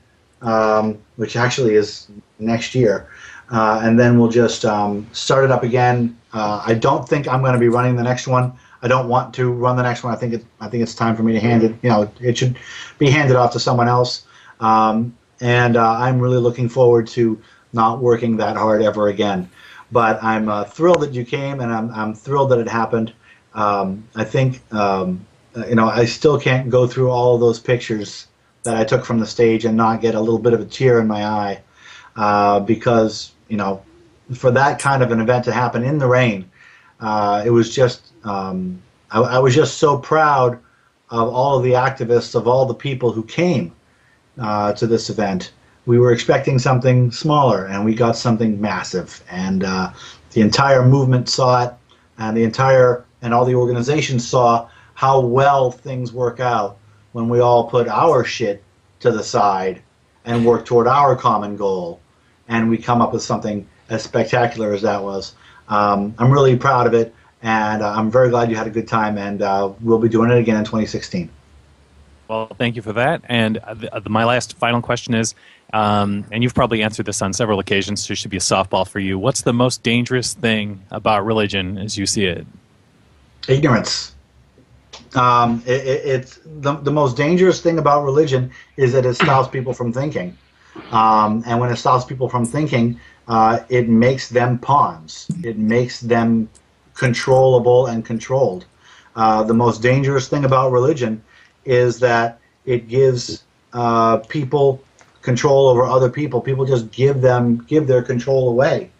which actually is next year, and then we'll just start it up again. I don't think I'm going to be running the next one. I don't want to run the next one. I think it's time for me to hand it. It should be handed off to someone else. And I'm really looking forward to not working that hard ever again. But I'm thrilled that you came, and I'm thrilled that it happened. I think I still can't go through all of those pictures that I took from the stage and not get a little bit of a tear in my eye, because for that kind of an event to happen in the rain, it was just I was just so proud of all of the activists, of all the people who came to this event. We were expecting something smaller, and we got something massive, and the entire movement saw it, and all the organizations saw how well things work out when we all put our shit to the side and work toward our common goal, and we come up with something as spectacular as that was. I'm really proud of it, and I'm very glad you had a good time, and we'll be doing it again in 2016. Well, thank you for that. And my last final question is, and you've probably answered this on several occasions, so it should be a softball for you. What's the most dangerous thing about religion as you see it? Ignorance. It's the most dangerous thing about religion is that it stops people from thinking. And when it stops people from thinking, it makes them pawns. It makes them controllable and controlled. The most dangerous thing about religion is that it gives people control over other people. People just give their control away.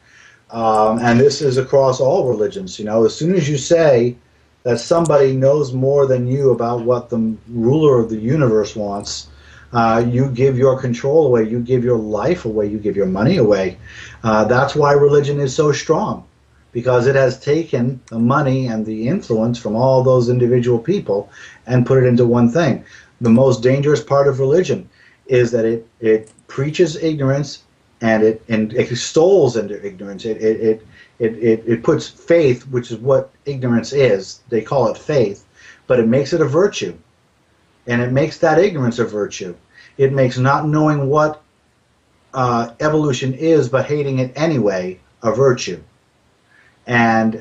And this is across all religions. As soon as you say that somebody knows more than you about what the ruler of the universe wants, you give your control away, you give your life away, you give your money away. That's why religion is so strong, because it has taken the money and the influence from all those individual people and put it into one thing. The most dangerous part of religion is that it preaches ignorance, and it extols into ignorance. It puts faith, which is what ignorance is. They call it faith, but it makes it a virtue. And it makes that ignorance a virtue. It makes not knowing what evolution is, but hating it anyway, a virtue. And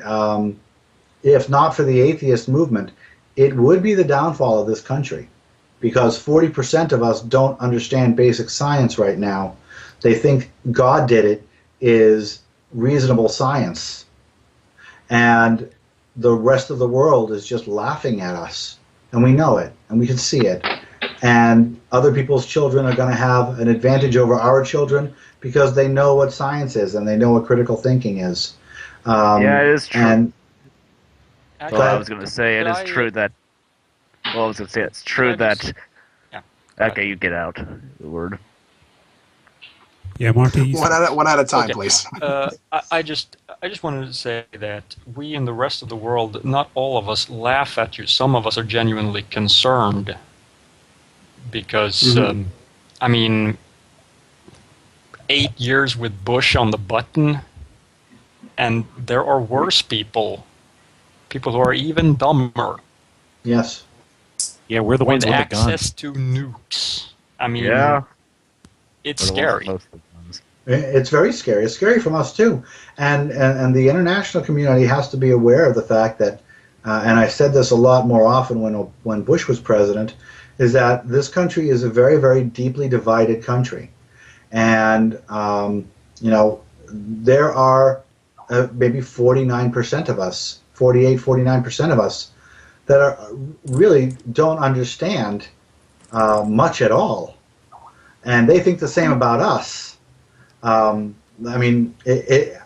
if not for the atheist movement, it would be the downfall of this country, because 40% of us don't understand basic science right now. They think God did it is reasonable science, and the rest of the world is just laughing at us, and we know it, and we can see it. And other people's children are going to have an advantage over our children because they know what science is and they know what critical thinking is. Yeah, it is true. And well, I was going to say it is true that. Well, I was going to say it's true that. Yeah. Okay, you get out the word. Yeah, Marty. One at a time, Okay. please. I just wanted to say that we in the rest of the world, not all of us laugh at you. Some of us are genuinely concerned because, I mean, 8 years with Bush on the button, and there are worse people who are even dumber. yes, Yeah, we're the ones with with the guns. access to nukes. I mean, Yeah. it's scary. it's very scary. It's scary from us too, and the international community has to be aware of the fact that, and I said this a lot more often when Bush was president, is that this country is a very, very deeply divided country, and there are maybe 49% of us, 49% of us that really don't understand much at all, and they think the same about us. I mean,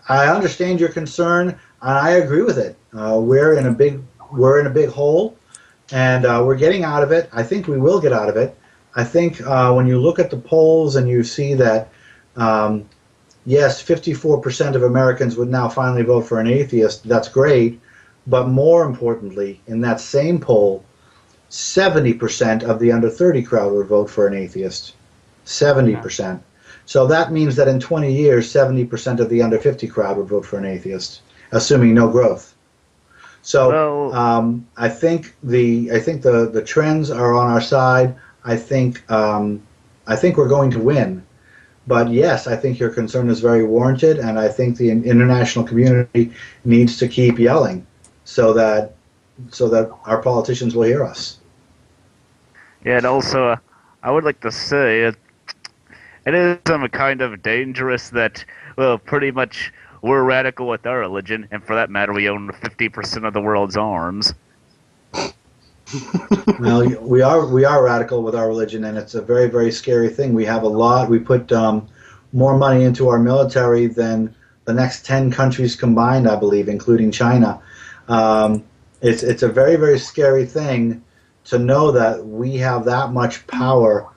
I understand your concern, and I agree with it. We're in a big hole, And we're getting out of it. I think we will get out of it. I think when you look at the polls and you see that, yes, 54% of Americans would now finally vote for an atheist, that's great. But more importantly, in that same poll, 70% of the under 30 crowd would vote for an atheist. 70%. So that means that in 20 years, 70% of the under 50 crowd would vote for an atheist, assuming no growth. So I think the trends are on our side. I think we're going to win. But yes, I think your concern is very warranted, and I think the international community needs to keep yelling so that our politicians will hear us. Yeah, and also I would like to say it is kind of dangerous that, well, pretty much we're radical with our religion, and for that matter, we own 50% of the world's arms. Well, we are radical with our religion, and it's a very, very scary thing. We have a lot. We put more money into our military than the next 10 countries combined, I believe, including China. It's a very, very scary thing to know that we have that much power,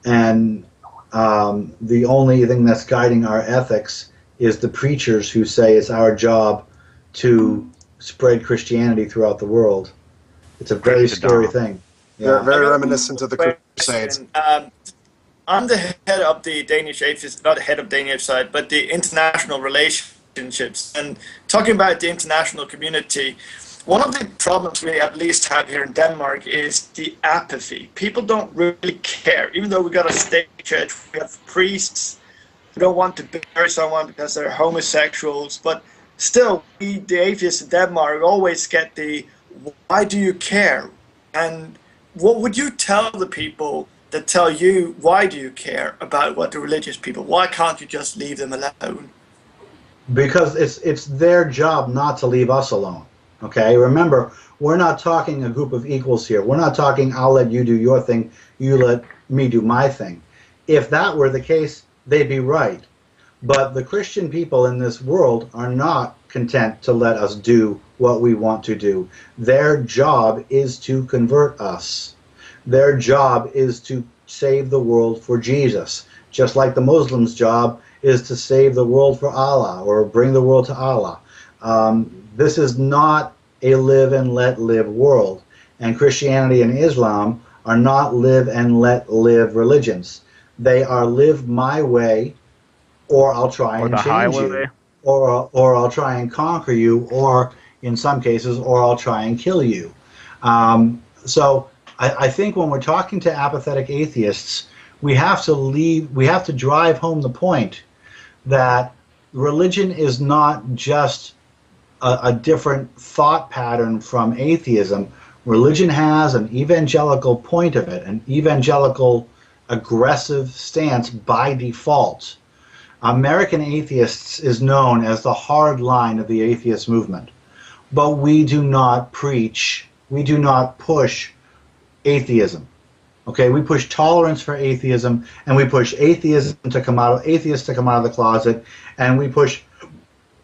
and the only thing that's guiding our ethics is the preachers who say it's our job to spread Christianity throughout the world. It's a very scary thing. Yeah. Very reminiscent of the Crusades. I'm the head of the Danish Atheist, not head of Danish side, but the international relationships. And talking about the international community, one of the problems we at least have here in Denmark is the apathy. People don't really care. Even though we got a state church, we have priests who don't want to bury someone because they're homosexuals, but still, we, the atheists in Denmark, always get the, why do you care? And what would you tell the people that tell you, why do you care about what the religious people, why can't you just leave them alone? Because it's their job not to leave us alone. Okay, remember, we're not talking a group of equals here. We're not talking, I'll let you do your thing, you let me do my thing. If that were the case, they'd be right. But the Christian people in this world are not content to let us do what we want to do. Their job is to convert us. Their job is to save the world for Jesus, just like the Muslims' job is to save the world for Allah or bring the world to Allah. This is not a live and let live world. And Christianity and Islam are not live and let live religions. They are live my way, or I'll try and change you, or I'll try and conquer you, or in some cases, or I'll try and kill you. So I think when we're talking to apathetic atheists, we have to drive home the point that religion is not just a different thought pattern from atheism. Religion has an evangelical point of it, an evangelical aggressive stance by default. American Atheists is known as the hard line of the atheist movement. But we do not preach, we do not push atheism. Okay, we push tolerance for atheism, and we push atheists to come out of the closet, and we push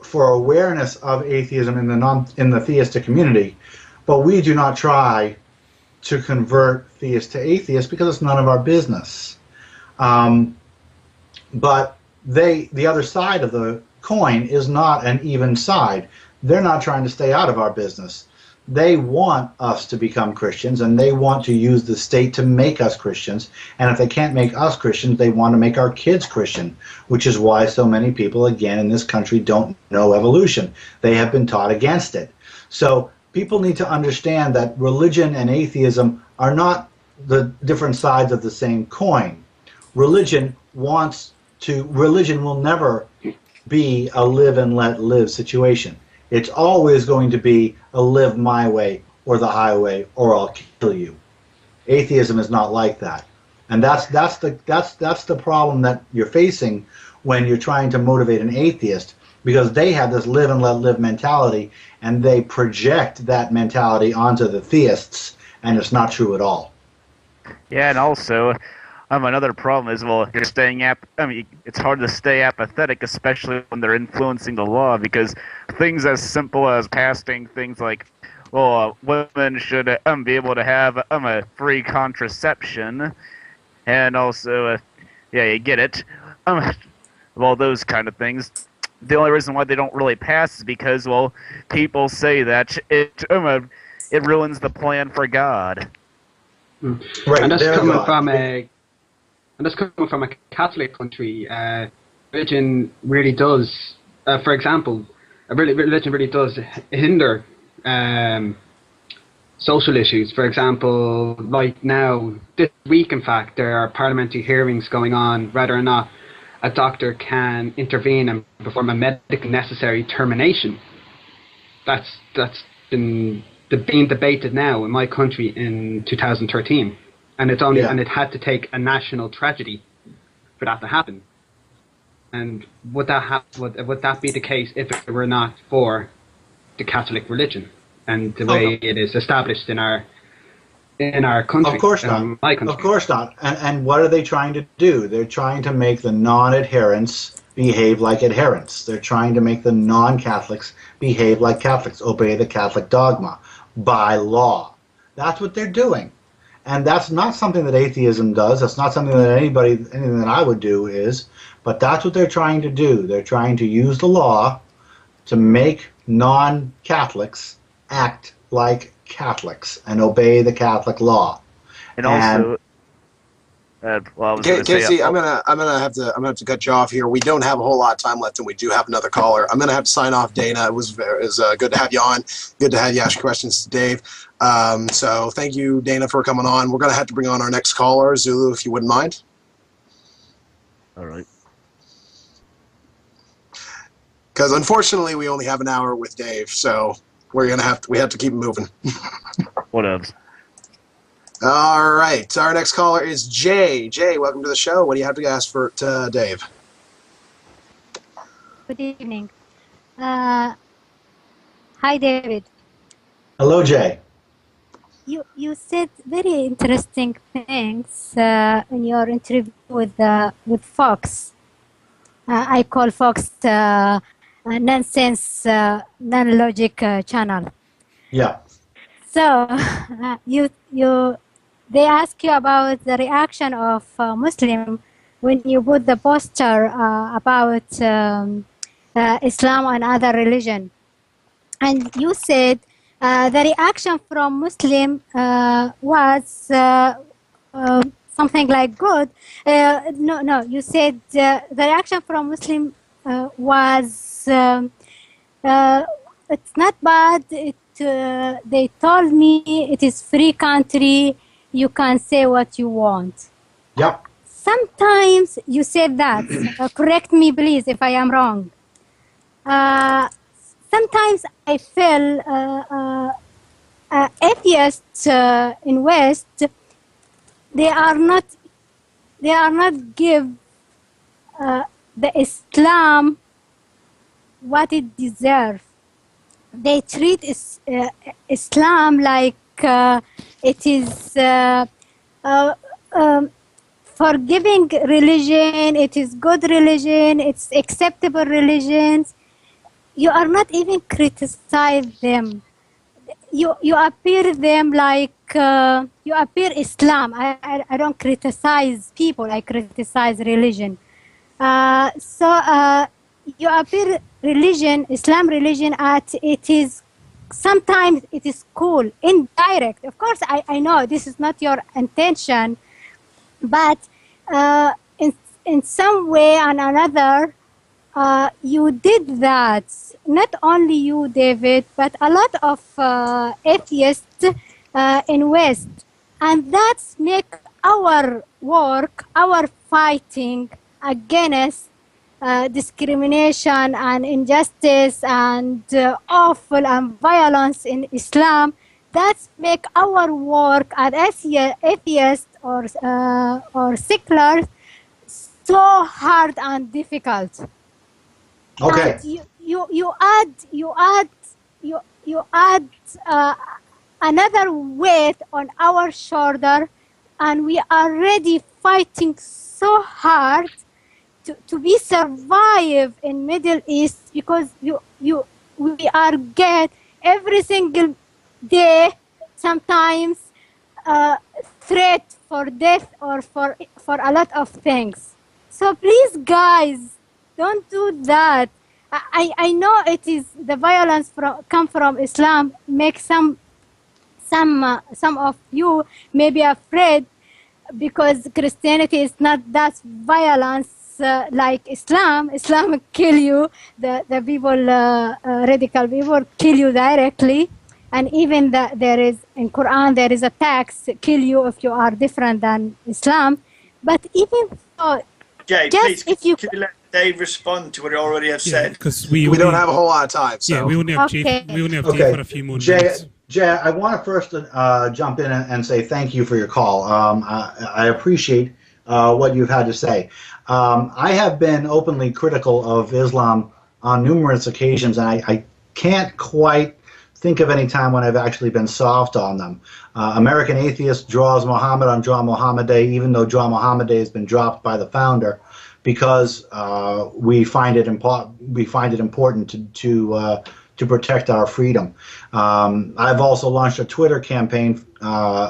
for awareness of atheism in the theistic community. But we do not try to convert theists to atheists because it's none of our business. But the other side of the coin is not an even side. They're not trying to stay out of our business. They want us to become Christians, and they want to use the state to make us Christians. And if they can't make us Christians, they want to make our kids Christian, which is why so many people, again, in this country don't know evolution. They have been taught against it. So people need to understand that religion and atheism are not the different sides of the same coin. Religion will never be a live and let live situation. It's always going to be a live my way or the highway or I'll kill you. Atheism is not like that. And that's the problem that you're facing when you're trying to motivate an atheist, because they have this live and let live mentality, and they project that mentality onto the theists, and it's not true at all. Yeah, and also, another problem is, well, you're staying it's hard to stay apathetic, especially when they're influencing the law, because things as simple as passing things like, well, women should be able to have a free contraception, and also, yeah, you get it, well, those kind of things. The only reason why they don't really pass is because, well, people say that it ruins the plan for God. Right, And that's there coming God. from a Catholic country. Religion really does, for example, religion really does hinder social issues. For example, right now, this week, in fact, there are parliamentary hearings going on whether or not a doctor can intervene and perform a medically necessary termination. That's been being debated now in my country in 2013, and it's only and it had to take a national tragedy for that to happen. And would that be the case if it were not for the Catholic religion and the way it is established in our country? Of course not. My country. Of course not. And what are they trying to do? They're trying to make the non-adherents behave like adherents. They're trying to make the non-Catholics behave like Catholics, obey the Catholic dogma by law. That's what they're doing. And that's not something that atheism does. That's not something that anything that I would do is. But that's what they're trying to do. They're trying to use the law to make non-Catholics act like Catholics and obey the Catholic law. And also, well, I was going to say, Casey, I'm gonna have to cut you off here. We don't have a whole lot of time left, and we do have another caller. I'm gonna have to sign off. Dana, it was good to have you on. Good to have you ask questions to Dave. So thank you, Dana, for coming on. We're gonna have to bring on our next caller, Zulu, if you wouldn't mind. all right. Because unfortunately, we only have an hour with Dave, so we have to keep moving. Whatever. All right, our next caller is Jay. Jay, welcome to the show. What do you have to ask to Dave? Good evening. Hi, David. Hello, Jay. You said very interesting things in your interview with Fox. I call Fox nonsense, non-logic channel. Yeah. So they ask you about the reaction of Muslim when you put the poster about Islam and other religion, and you said the reaction from Muslim was something like good. No. You said the reaction from Muslim was it's not bad. They told me it is free country. You can say what you want. Yep. Sometimes you said that. Correct me, please, if I am wrong. Sometimes I feel atheists in West, they are not give the Islam what it deserves. They treat Islam like it is forgiving religion, it is good religion, it's acceptable religions. You are not even criticize them. You appear them like you appear Islam. I don't criticize people, I criticize religion. So you appear religion, Islam religion, at it is sometimes it is cool, indirect. Of course, I know this is not your intention, but in some way or another, you did that. Not only you, David, but a lot of atheists in West, and that's make our work, our fighting against discrimination and injustice and awful and violence in Islam. That's make our work as atheists or seculars so hard and difficult. Okay. And you add another weight on our shoulder, and we are already fighting so hard to be survive in Middle East, because we are get every single they sometimes threat for death or for a lot of things. So please, guys, don't do that. I know it is the violence come from Islam makes some of you may be afraid because Christianity is not that violence like Islam. Islam kill you. The people, radical people, kill you directly. And even there is in Quran there is a tax kill you if you are different than Islam. But even though, Jay, just please, if you could you let Dave respond to what I already have said? Because We don't have a whole lot of time. So. Yeah, we only have Okay. Dave for a few more Jay, minutes. Jay, I want to first jump in and say thank you for your call. I appreciate what you've had to say. I have been openly critical of Islam on numerous occasions, and I can't quite think of any time when I've actually been soft on them. American Atheists draws Muhammad on Draw Muhammad Day, even though Draw Muhammad Day has been dropped by the founder, because we find it important to protect our freedom. I've also launched a Twitter campaign,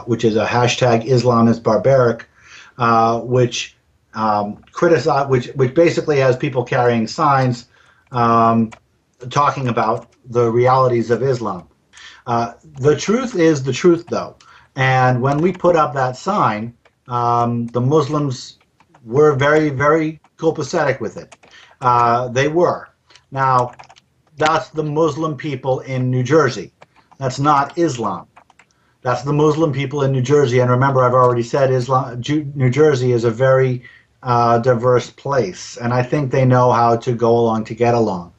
which is a hashtag Islam is Barbaric, which basically has people carrying signs talking about the realities of Islam. The truth is the truth, though. And when we put up that sign, the Muslims were very, very copacetic with it. They were. Now, that's the Muslim people in New Jersey. That's not Islam. That's the Muslim people in New Jersey. And remember, I've already said New Jersey is a very diverse place. And I think they know how to go along to get along.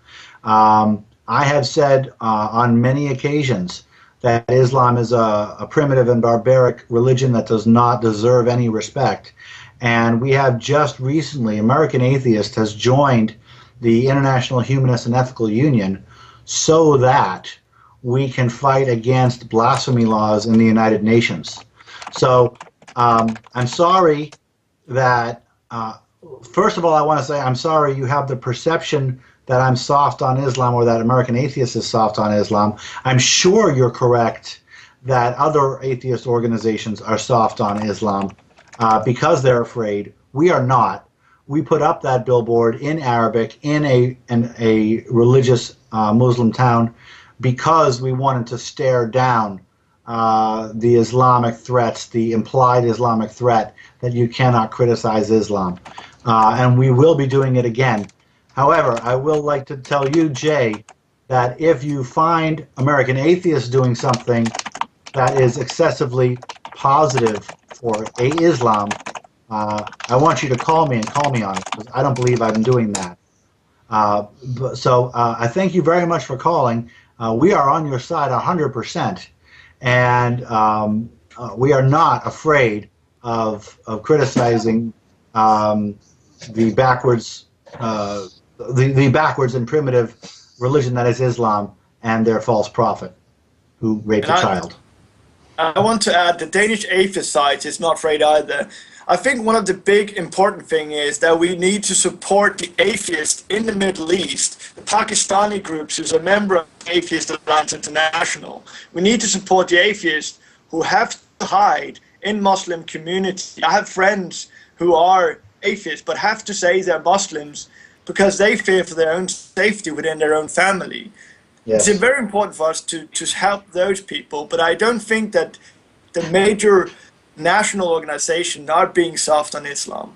I have said on many occasions that Islam is a primitive and barbaric religion that does not deserve any respect. And we have just recently, American Atheists has joined the International Humanist and Ethical Union so that we can fight against blasphemy laws in the United Nations. So I'm sorry that, first of all, I want to say I'm sorry you have the perception that I'm soft on Islam or that American Atheists is soft on Islam. I'm sure you're correct that other atheist organizations are soft on Islam because they're afraid. We are not. We put up that billboard in Arabic in a religious Muslim town because we wanted to stare down the Islamic threats, the implied Islamic threat that you cannot criticize Islam. And we will be doing it again. However, I will like to tell you, Jay, that if you find American Atheists doing something that is excessively positive for Islam, I want you to call me and call me on it, because I don't believe I'm doing that. So I thank you very much for calling. We are on your side 100%, and we are not afraid of criticizing the backwards and primitive religion that is Islam and their false prophet who raped a child. I want to add the Danish atheist side is not afraid either. I think one of the big important thing is that we need to support the atheists in the Middle East, the Pakistani groups who's a member of Atheist Alliance International. We need to support the atheists who have to hide in Muslim community. I have friends who are atheists but have to say they're Muslims because they fear for their own safety within their own family. Yes. It's very important for us to help those people, but I don't think that the major national organizations are being soft on Islam.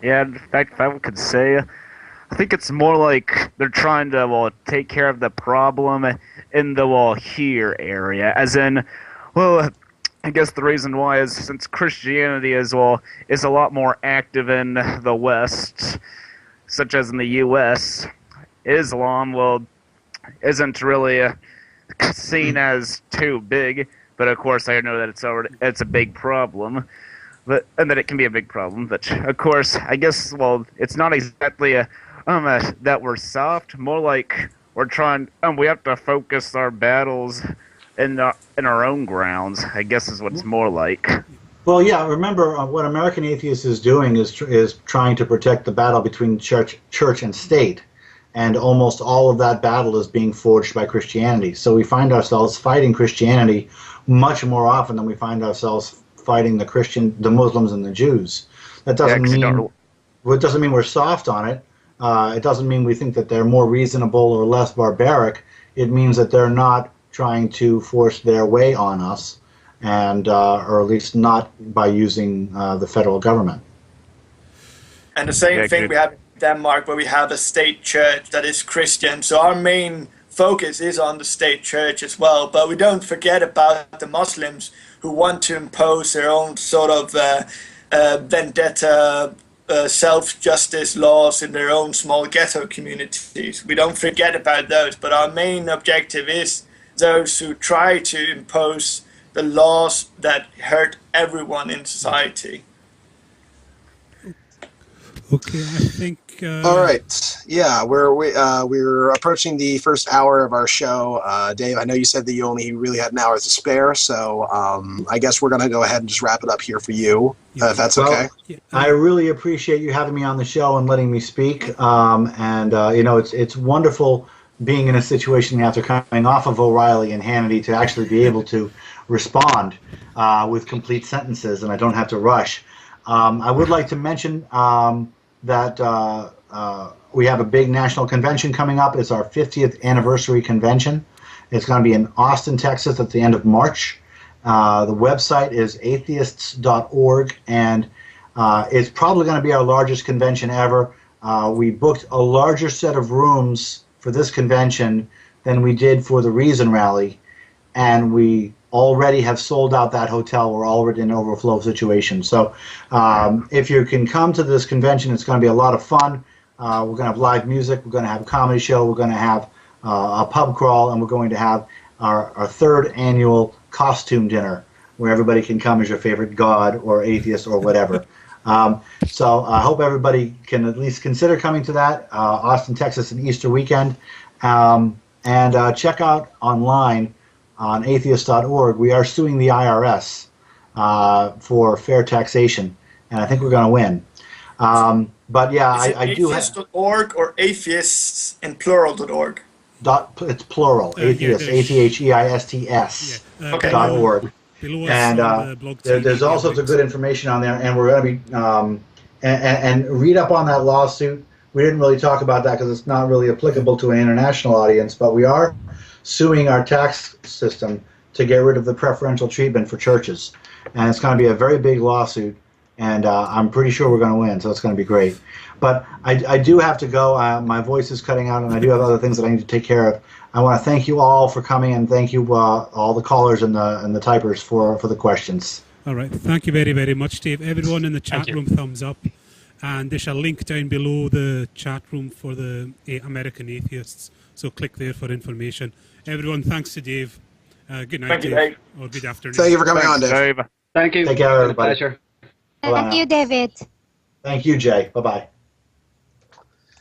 Yeah, in fact, if I could say, I think it's more like they're trying to take care of the problem in the here area, as in, well, I guess the reason why is since Christianity is a lot more active in the West, such as in the U.S., Islam isn't really seen as too big. But of course, I know that it's a big problem, and that it can be a big problem. But of course, I guess it's not exactly that we're soft. More like we're trying. We have to focus our battles in our own grounds. I guess is what it's more like. Well, yeah. Remember, what American Atheists is doing is trying to protect the battle between church and state, and almost all of that battle is being forged by Christianity. So we find ourselves fighting Christianity much more often than we find ourselves fighting the Muslims and the Jews. That doesn't mean we're soft on it. It doesn't mean we think that they're more reasonable or less barbaric. It means that they're not trying to force their way on us, and or at least not by using the federal government. And the same thing we have in Denmark, where we have a state church that is Christian. So our main focus is on the state church as well. But we don't forget about the Muslims who want to impose their own sort of vendetta, self-justice laws in their own small ghetto communities. We don't forget about those. But our main objective is those who try to impose the laws that hurt everyone in society. Okay, I think. All right. Yeah, we're approaching the first hour of our show. Dave, I know you said that you only really had an hour to spare, so I guess we're going to go ahead and just wrap it up here for you, if that's okay. I really appreciate you having me on the show and letting me speak. It's wonderful being in a situation after coming off of O'Reilly and Hannity to actually be able to respond with complete sentences, and I don't have to rush. I would like to mention that we have a big national convention coming up. It's our 50th anniversary convention. It's going to be in Austin, Texas at the end of March. The website is atheists.org, and it's probably going to be our largest convention ever. We booked a larger set of rooms for this convention than we did for the Reason Rally, and we already have sold out that hotel. We're already in an overflow situation. So if you can come to this convention, it's going to be a lot of fun. We're going to have live music. We're going to have a comedy show. We're going to have a pub crawl, and we're going to have our third annual costume dinner where everybody can come as your favorite god or atheist or whatever. So I hope everybody can at least consider coming to that. Austin, Texas, an Easter weekend. And check out online on atheist.org. We are suing the IRS for fair taxation, and I think we're going to win. But yeah, I do have atheist.org or atheists in plural.org. It's plural. Atheist, ATHEISTS .org. And there's all sorts of good information on there, and we're going to be and read up on that lawsuit. We didn't really talk about that because it's not really applicable to an international audience, but we are suing our tax system to get rid of the preferential treatment for churches. And it's going to be a very big lawsuit, and I'm pretty sure we're going to win, so it's going to be great. But I do have to go. My voice is cutting out, and I do have other things that I need to take care of. I want to thank you all for coming, and thank you all the callers and the typers for the questions. All right. Thank you very, very much, Dave. Everyone in the chat room, thumbs up. And there's a link down below the chat room for the American Atheists. So click there for information. Everyone, thanks to Dave. Good night, Dave. Or good afternoon. Thank you for coming on, Dave. Thank you. Take care, everybody. Pleasure. Thank you, David. Thank you, Jay. Bye-bye.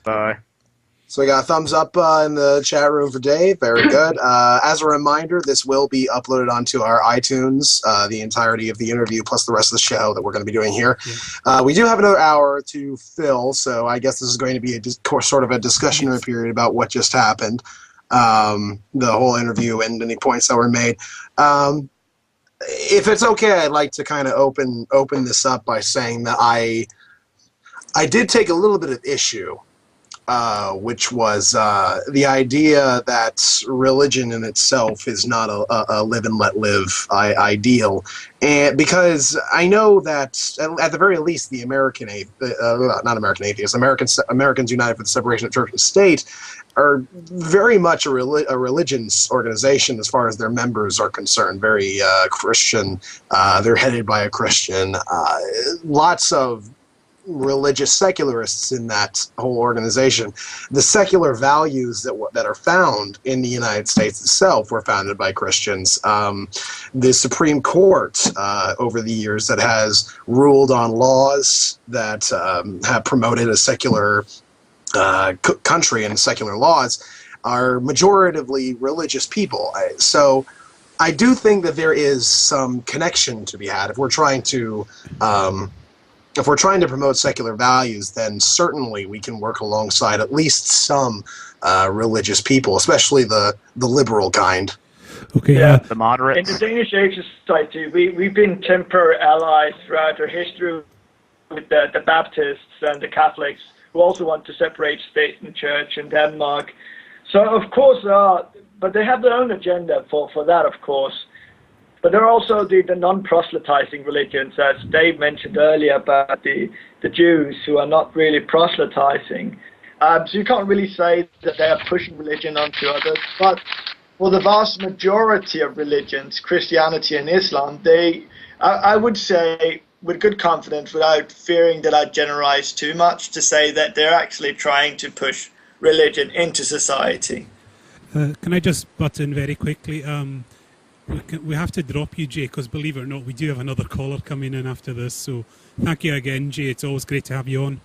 Bye. So we got a thumbs up in the chat room for Dave. Very good. As a reminder, this will be uploaded onto our iTunes, the entirety of the interview plus the rest of the show that we're going to be doing here. Yeah. We do have another hour to fill, so I guess this is going to be sort of a discussionary period about what just happened, the whole interview and any points that were made. If it's okay, I'd like to kind of open this up by saying that I did take a little bit of issue, which was the idea that religion in itself is not a live and let live ideal, and because I know that at the very least the Americans United for the Separation of Church and State are very much a religions organization as far as their members are concerned, very Christian. They're headed by a Christian. Lots of religious secularists in that whole organization. The secular values that are found in the United States itself were founded by Christians. The Supreme Court over the years that has ruled on laws that have promoted a secular country and secular laws are majoritively religious people. So I do think that there is some connection to be had if we're trying to if we're trying to promote secular values, then certainly we can work alongside at least some religious people, especially the liberal kind. Okay. Yeah, the moderates. In the Danish Atheist Society, we've been temporary allies throughout our history with the Baptists and the Catholics, who also want to separate state and church in Denmark. So, of course, but they have their own agenda for that, of course. But there are also the non-proselytizing religions, as Dave mentioned earlier about the Jews who are not really proselytizing. So you can't really say that they are pushing religion onto others. But for the vast majority of religions, Christianity and Islam, I would say with good confidence, without fearing that I generalize too much, to say that they're actually trying to push religion into society. Can I just butt in very quickly? We have to drop you, Jay, because believe it or not, we do have another caller coming in after this. So thank you again, Jay. It's always great to have you on.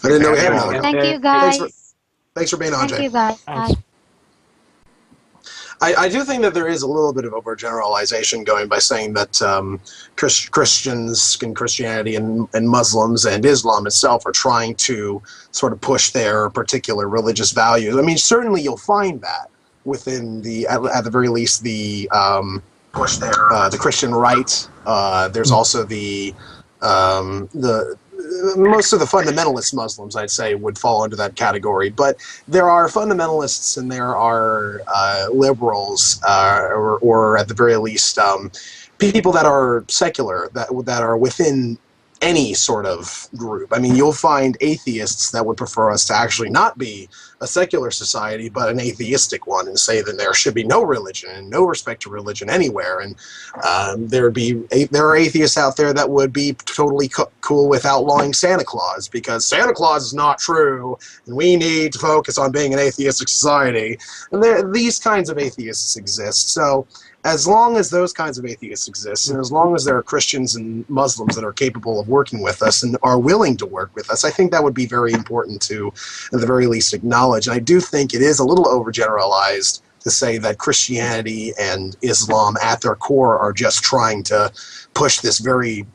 I didn't know we had another. Thank you, guys. Thanks for being on, Jay. Thank you, guys. Bye. I do think that there is a little bit of overgeneralization going by saying that Christians and Christianity and Muslims and Islam itself are trying to sort of push their particular religious values. I mean, certainly you'll find that within at the very least, the Christian right. There's also the most of the fundamentalist Muslims, I'd say, would fall under that category. But there are fundamentalists and there are liberals, or at the very least, people that are secular, that are within any sort of group. I mean, you'll find atheists that would prefer us to actually not be a secular society, but an atheistic one, and say that there should be no religion and no respect to religion anywhere. And there are atheists out there that would be totally cool with outlawing Santa Claus, because Santa Claus is not true, and we need to focus on being an atheistic society. And these kinds of atheists exist. So as long as those kinds of atheists exist, and as long as there are Christians and Muslims that are capable of working with us and are willing to work with us, I think that would be very important to, at the very least, acknowledge. And I do think it is a little overgeneralized to say that Christianity and Islam at their core are just trying to push this very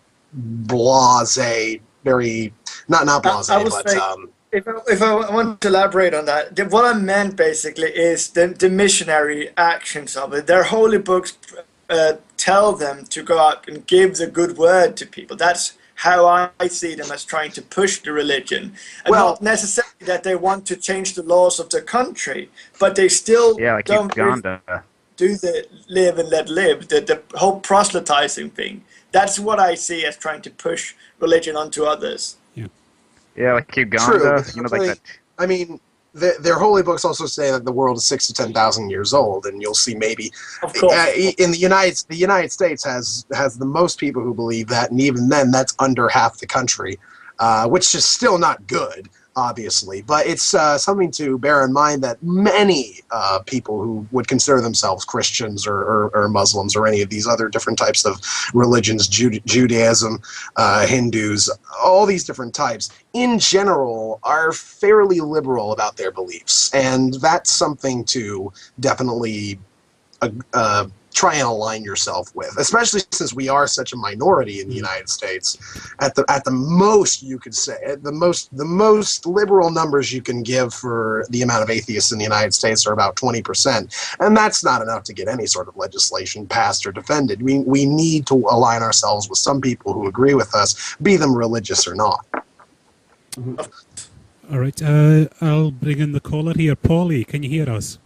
blasé, very, not blasé, but... If I want to elaborate on that, what I meant basically is the missionary actions of it. Their holy books tell them to go out and give the good word to people. That's how I see them, as trying to push the religion. And not necessarily that they want to change the laws of the country, but they still don't really do the live and let live, the whole proselytizing thing. That's what I see as trying to push religion onto others. Yeah, like Uganda, you know, like that. I mean, their holy books also say that the world is 6,000 to 10,000 years old, and you'll see maybe in the United States has the most people who believe that, and even then, that's under half the country, which is still not good, obviously. But it's something to bear in mind that many people who would consider themselves Christians or Muslims or any of these other different types of religions, Judaism, Hindus, all these different types, in general, are fairly liberal about their beliefs. And that's something to definitely try and align yourself with, especially since we are such a minority in the United States. At the most you could say, the most liberal numbers you can give for the amount of atheists in the United States are about 20%, and that's not enough to get any sort of legislation passed or defended. We need to align ourselves with some people who agree with us, be them religious or not. All right, I'll bring in the caller here. Paulie, can you hear us?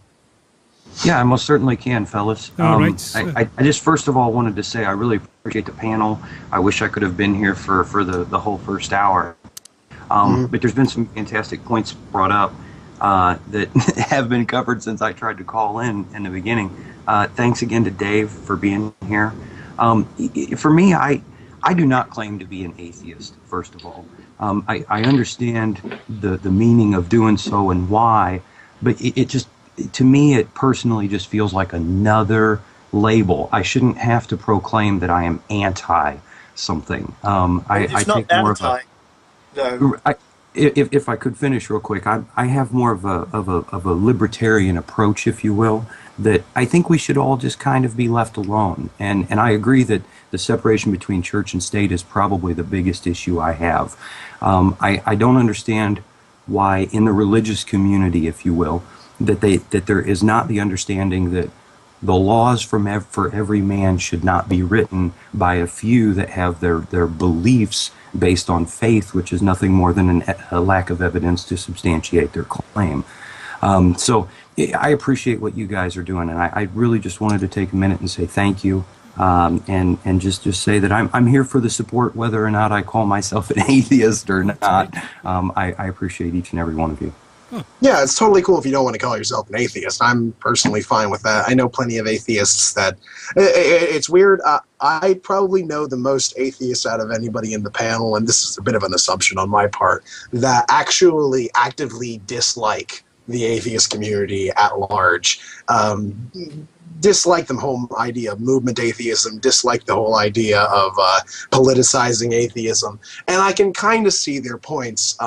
Yeah, I most certainly can, fellas. Right. I just first of all wanted to say I really appreciate the panel. I wish I could have been here for the whole first hour. But there's been some fantastic points brought up that have been covered since I tried to call in the beginning. Thanks again to Dave for being here. For me, I do not claim to be an atheist, first of all. I understand the meaning of doing so and why, but it just, to me, it personally just feels like another label. I shouldn't have to proclaim that I am anti something. I not take more anti. of a. If I could finish real quick, I have more of a libertarian approach, if you will, that I think we should all just kind of be left alone. And I agree that the separation between church and state is probably the biggest issue I have. I don't understand why in the religious community, if you will, that there is not the understanding that the laws for every man should not be written by a few that have their beliefs based on faith, which is nothing more than a lack of evidence to substantiate their claim. So I appreciate what you guys are doing, and I really just wanted to take a minute and say thank you, and just say that I'm here for the support, whether or not I call myself an atheist or not. I appreciate each and every one of you. Yeah, it's totally cool if you don't want to call yourself an atheist. I'm personally fine with that. I know plenty of atheists that... It's weird. I probably know the most atheists out of anybody in the panel, and this is a bit of an assumption on my part, that actually actively dislike the atheist community at large. Dislike the whole idea of movement atheism, dislike the whole idea of politicizing atheism. And I can kind of see their points,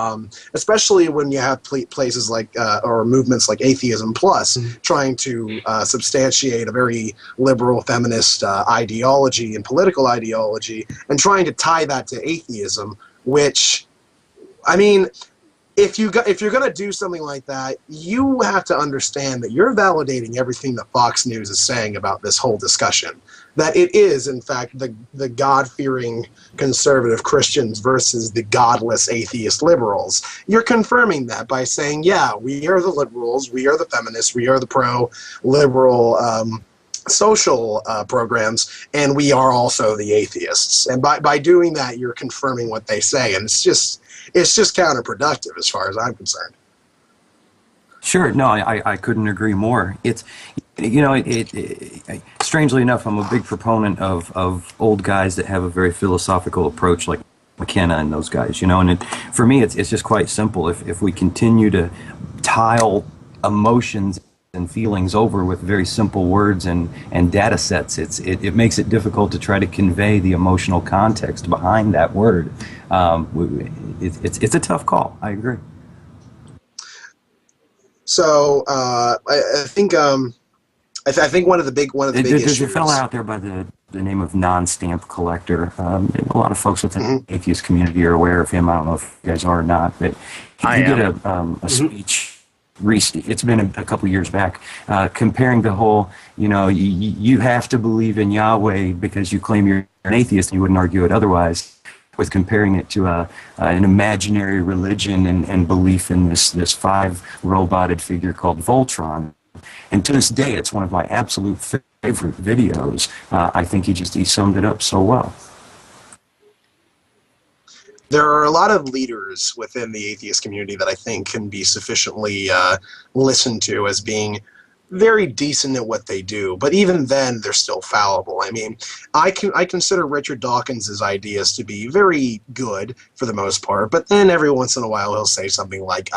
especially when you have places like, or movements like Atheism Plus, trying to substantiate a very liberal feminist ideology and political ideology, and trying to tie that to atheism, which, I mean, if you're going to do something like that, you have to understand that you're validating everything that Fox News is saying about this whole discussion. That it is, in fact, the God-fearing conservative Christians versus the godless atheist liberals. You're confirming that by saying, yeah, we are the liberals, we are the feminists, we are the pro-liberal social programs, and we are also the atheists. And by doing that, you're confirming what they say, and it's just counterproductive as far as I'm concerned. Sure, no, I couldn't agree more. It's, you know, strangely enough, I'm a big proponent of old guys that have a very philosophical approach, like McKenna and those guys, you know, and for me, it's just quite simple. If we continue to tile emotions and feelings over with very simple words and data sets, it makes it difficult to try to convey the emotional context behind that word. It's a tough call. I agree. So I think one of the big There's issues. a fellow out there by the name of Non-Stamp Collector. A lot of folks within the atheist community are aware of him. I don't know if you guys are or not, but he did a speech. It's been a couple years back, comparing the whole, you know, you have to believe in Yahweh because you claim you're an atheist and you wouldn't argue it otherwise, with comparing it to an imaginary religion and belief in this five-roboted figure called Voltron. And to this day, it's one of my absolute favorite videos. I think he summed it up so well. There are a lot of leaders within the atheist community that I think can be sufficiently listened to as being very decent at what they do, but even then they're still fallible. I mean, I consider Richard Dawkins' ideas to be very good for the most part, but then every once in a while he'll say something like,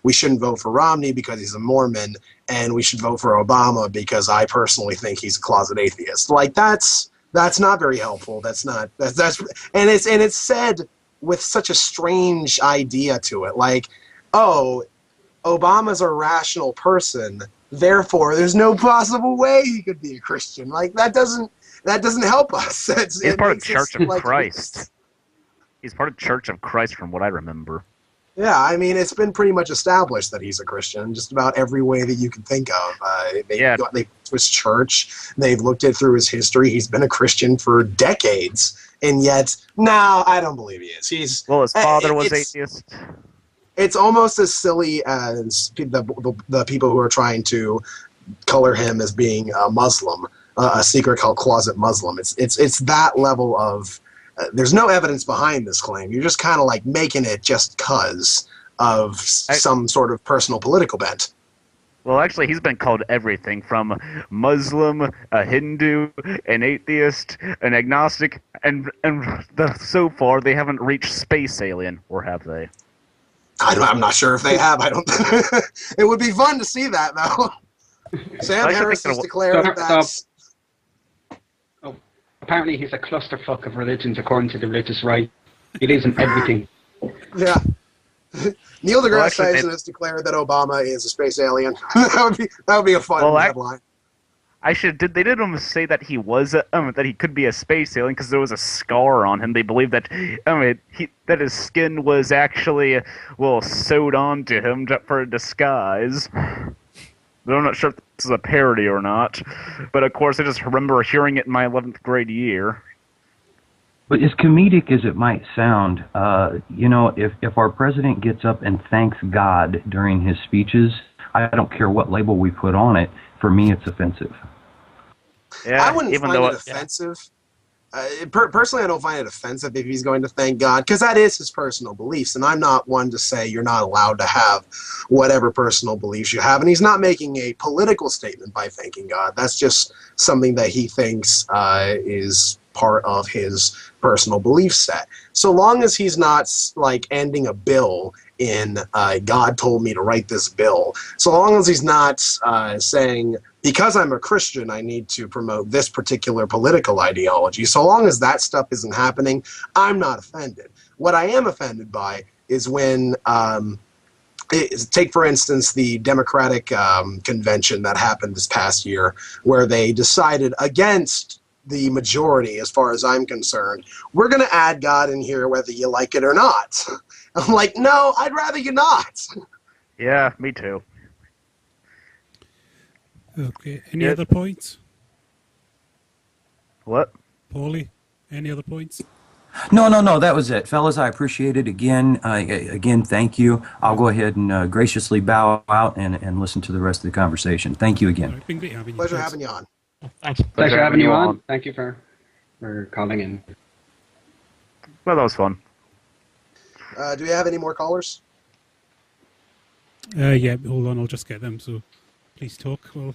we shouldn't vote for Romney because he's a Mormon, and we should vote for Obama because I personally think he's a closet atheist. Like, that's not very helpful. That's it's said with such a strange idea to it, like, oh, Obama's a rational person, therefore there's no possible way he could be a Christian. Like, that doesn't help us. He's part of Church of Christ. He's part of Church of Christ, from what I remember. Yeah, I mean, it's been pretty much established that he's a Christian, just about every way that you can think of. They to his church, they've looked at through his history. He's been a Christian for decades, and yet, no, I don't believe he is. His father was atheist. It's almost as silly as the people who are trying to color him as being a Muslim, a secret closet Muslim. It's that level of there's no evidence behind this claim. You're just kind of like making it just because of some sort of personal political bent. Well, actually, he's been called everything from Muslim, a Hindu, an atheist, an agnostic, and so far they haven't reached space alien, or have they? I'm not sure if they have. I don't. It would be fun to see that, though. Sam Harris has declared that. Apparently, he's a clusterfuck of religions, according to the religious right. He lives in everything. Yeah. Neil deGrasse Tyson has declared that Obama is a space alien. that would be a fun headline. They didn't even say that he was that he could be a space alien because there was a scar on him. They believed that that his skin was actually sewed onto him for a disguise. But I'm not sure if this is a parody or not. But of course, I just remember hearing it in my 11th grade year. But as comedic as it might sound, if our president gets up and thanks God during his speeches, I don't care what label we put on it. For me, it's offensive. Yeah, I wouldn't find it offensive. Personally, I don't find it offensive if he's going to thank God, because that is his personal beliefs, and I'm not one to say you're not allowed to have whatever personal beliefs you have. And he's not making a political statement by thanking God. That's just something that he thinks is part of his personal belief set. So long as he's not like ending a bill in God told me to write this bill, so long as he's not saying, because I'm a Christian, I need to promote this particular political ideology, so long as that stuff isn't happening, I'm not offended. What I am offended by is when, take for instance the Democratic convention that happened this past year, where they decided against the majority, as far as I'm concerned, we're going to add God in here whether you like it or not. I'm like, no, I'd rather you not. Yeah, me too. Okay, any other points? What? Paulie, any other points? No, that was it. Fellas, I appreciate it. Again, thank you. I'll go ahead and graciously bow out and listen to the rest of the conversation. Thank you again. Been great having you. Pleasure having you on. Thanks. Pleasure having you on. Thank you for calling in. Well, that was fun. Do we have any more callers? Yeah, hold on, I'll just get them, so please talk. Well,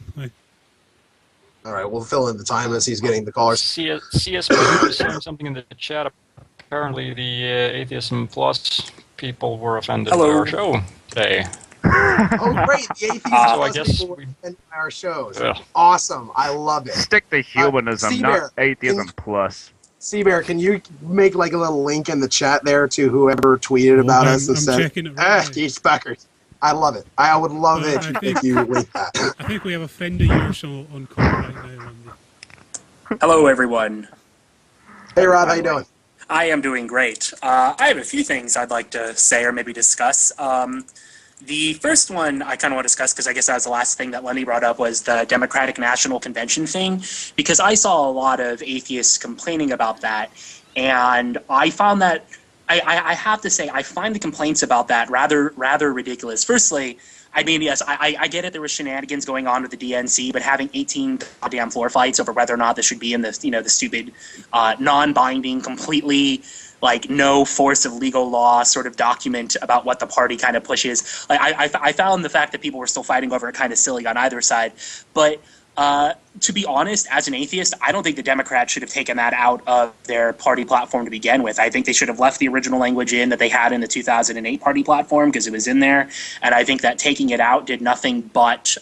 All right, we'll fill in the time as he's getting the callers. CSP was saying something in the chat. Apparently, the Atheism Plus people were offended by our show today. Oh, great! The Atheism So I Plus guess people were offended by our shows. Yeah. Awesome! I love it. Stick to humanism, Seabear, not Atheism Plus. Seabear, can you make like a little link in the chat there to whoever tweeted about us and I'm said, checking it right now. these fuckers. I love it. I would love it if you link that. I think we have a friend of yours on call right now, Randy. Hello, everyone. Hey, Rob, how you doing? I am doing great. I have a few things I'd like to say or maybe discuss. The first one I kind of want to discuss, because I guess that was the last thing that Lenny brought up, was the Democratic National Convention thing, because I saw a lot of atheists complaining about that, and I found that, I have to say, I find the complaints about that rather ridiculous. Firstly, I mean, yes, I get it. There was shenanigans going on with the DNC, but having 18 goddamn floor fights over whether or not this should be in the the stupid, non-binding, completely like no force of legal law sort of document about what the party kind of pushes. Like I found the fact that people were still fighting over it kind of silly on either side. But to be honest, as an atheist, I don't think the Democrats should have taken that out of their party platform to begin with. I think they should have left the original language in that they had in the 2008 party platform because it was in there. And I think that taking it out did nothing but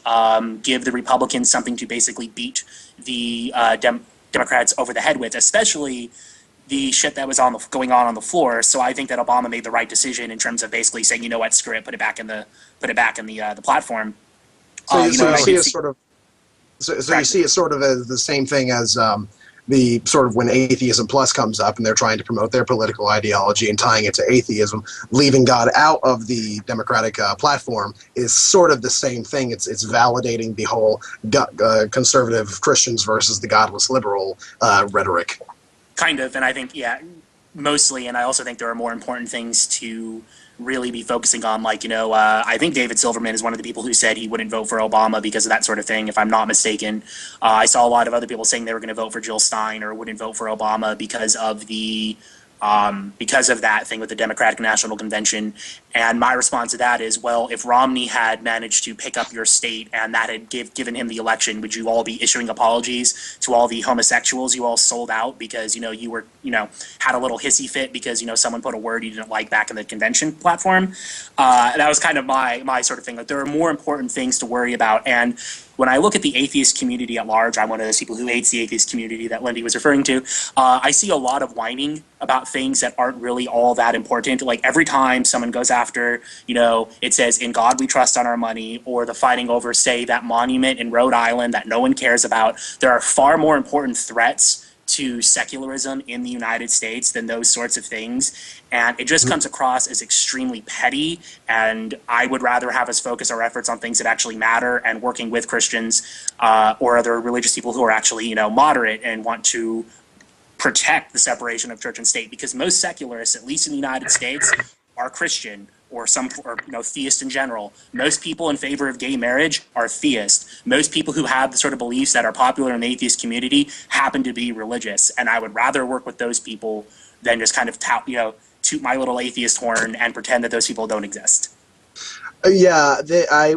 give the Republicans something to basically beat the Democrats over the head with, especially the shit that was going on the floor. So I think that Obama made the right decision in terms of basically saying, you know what, screw it, put it back in the platform. So you see it sort of. So you see it sort of as the same thing as the sort of when Atheism Plus comes up and they're trying to promote their political ideology and tying it to atheism, leaving God out of the Democratic platform is sort of the same thing. It's validating the whole conservative Christians versus the godless liberal rhetoric. Kind of, and I think, yeah, mostly, and I also think there are more important things to really be focusing on, like, I think David Silverman is one of the people who said he wouldn't vote for Obama because of that sort of thing, if I'm not mistaken. I saw a lot of other people saying they were going to vote for Jill Stein or wouldn't vote for Obama because of that thing with the Democratic National Convention. And my response to that is, well, if Romney had managed to pick up your state and that had given him the election, would you all be issuing apologies to all the homosexuals you all sold out because, you were, had a little hissy fit because, someone put a word you didn't like back in the convention platform? That was kind of my sort of thing. Like, there are more important things to worry about. And when I look at the atheist community at large, I'm one of those people who hates the atheist community that Lindy was referring to. I see a lot of whining about things that aren't really all that important. Like, every time someone goes out after, it says, "In God we trust" on our money, or the fighting over, say, that monument in Rhode Island that no one cares about. There are far more important threats to secularism in the United States than those sorts of things. And it just comes across as extremely petty. And I would rather have us focus our efforts on things that actually matter, and working with Christians or other religious people who are actually, moderate and want to protect the separation of church and state. Because most secularists, at least in the United States, are Christian, or theist in general. Most people in favor of gay marriage are theist. Most people who have the sort of beliefs that are popular in the atheist community happen to be religious. And I would rather work with those people than just kind of toot my little atheist horn and pretend that those people don't exist. I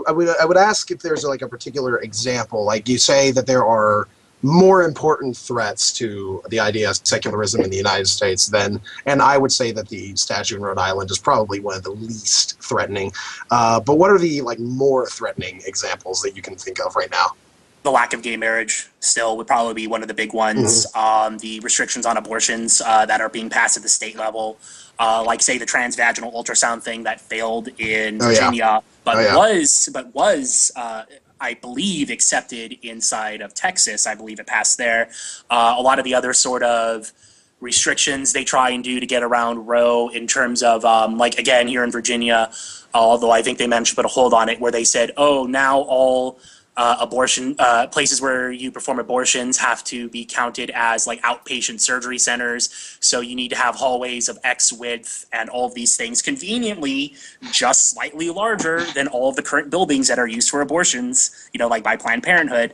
would ask if there's like a particular example. Like, you say that there are more important threats to the idea of secularism in the United States than, and I would say that the statue in Rhode Island is probably one of the least threatening. But what are the more threatening examples that you can think of right now? The lack of gay marriage still would probably be one of the big ones. The restrictions on abortions that are being passed at the state level, like, say, the transvaginal ultrasound thing that failed in Virginia, but was I believe accepted inside of Texas. I believe it passed there. A lot of the other sort of restrictions they try and do to get around Roe, in terms of again, here in Virginia, although I think they managed to put a hold on it, where they said, oh, now all abortion places where you perform abortions have to be counted as outpatient surgery centers, so you need to have hallways of X width and all of these things, conveniently just slightly larger than all of the current buildings that are used for abortions, like by Planned Parenthood.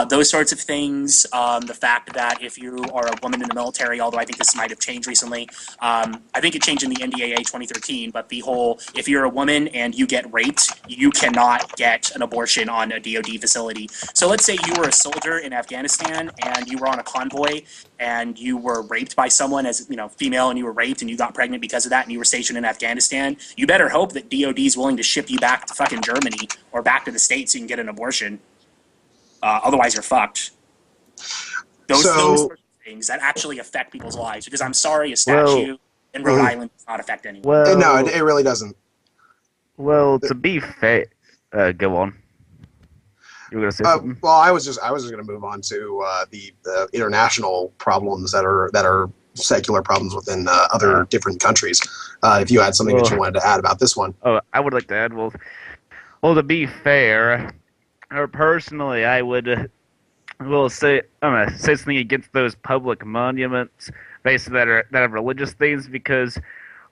Those sorts of things. The fact that if you are a woman in the military, although I think this might have changed recently, I think it changed in the NDAA 2013, but the whole, if you're a woman and you get raped, you cannot get an abortion on a DoD facility. So let's say you were a soldier in Afghanistan and you were on a convoy and you were raped by someone as female, and you were raped and you got pregnant because of that, and you were stationed in Afghanistan. You better hope that DoD is willing to ship you back to fucking Germany or back to the States so you can get an abortion. Otherwise you're fucked. Those sorts of things that actually affect people's lives, because I'm sorry, a statue in Rhode Island does not affect anyone. No, it really doesn't. Well, to be fair, go on. You were going to say something? Well, I was just going to move on to the international problems that are secular problems within other different countries. If you had something that you wanted to add about this one. Oh, I would like to add. Well, to be fair, personally, I would say something against those public monuments, basically that have religious themes, because,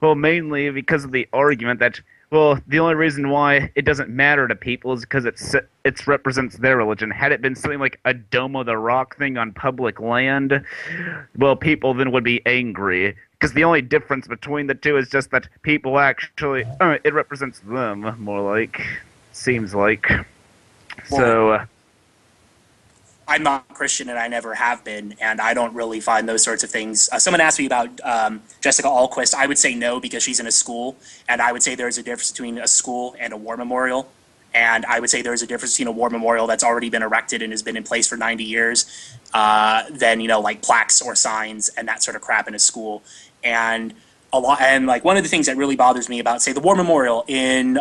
mainly because of the argument that, the only reason why it doesn't matter to people is because it represents their religion. Had it been something like a Dome of the Rock thing on public land, people then would be angry. Because the only difference between the two is just that people actually, it represents them, seems like. So... I'm not Christian, and I never have been, and I don't really find those sorts of things. Someone asked me about Jessica Alquist. I would say no, because she's in a school, and I would say there's a difference between a school and a war memorial. And I would say there's a difference between a war memorial that's already been erected and has been in place for 90 years than, plaques or signs and that sort of crap in a school. And one of the things that really bothers me about, say, the war memorial in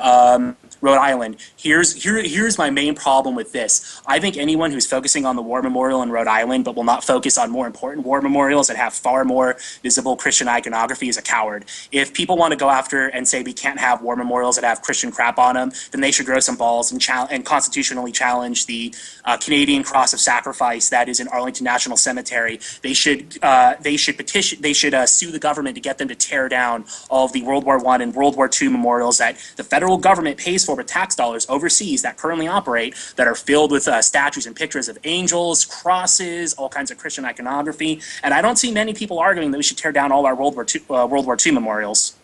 Rhode Island, here's my main problem with this. I think anyone who's focusing on the war memorial in Rhode Island but will not focus on more important war memorials that have far more visible Christian iconography is a coward. If people want to go after and say we can't have war memorials that have Christian crap on them, then they should grow some balls and constitutionally challenge the Canadian Cross of Sacrifice that is in Arlington National Cemetery. They should petition. They should sue the government to get them to tear down all of the World War I and World War II memorials that the federal government pays for with tax dollars overseas that currently operate, that are filled with statues and pictures of angels, crosses, all kinds of Christian iconography. And I don't see many people arguing that we should tear down all our World War II memorials.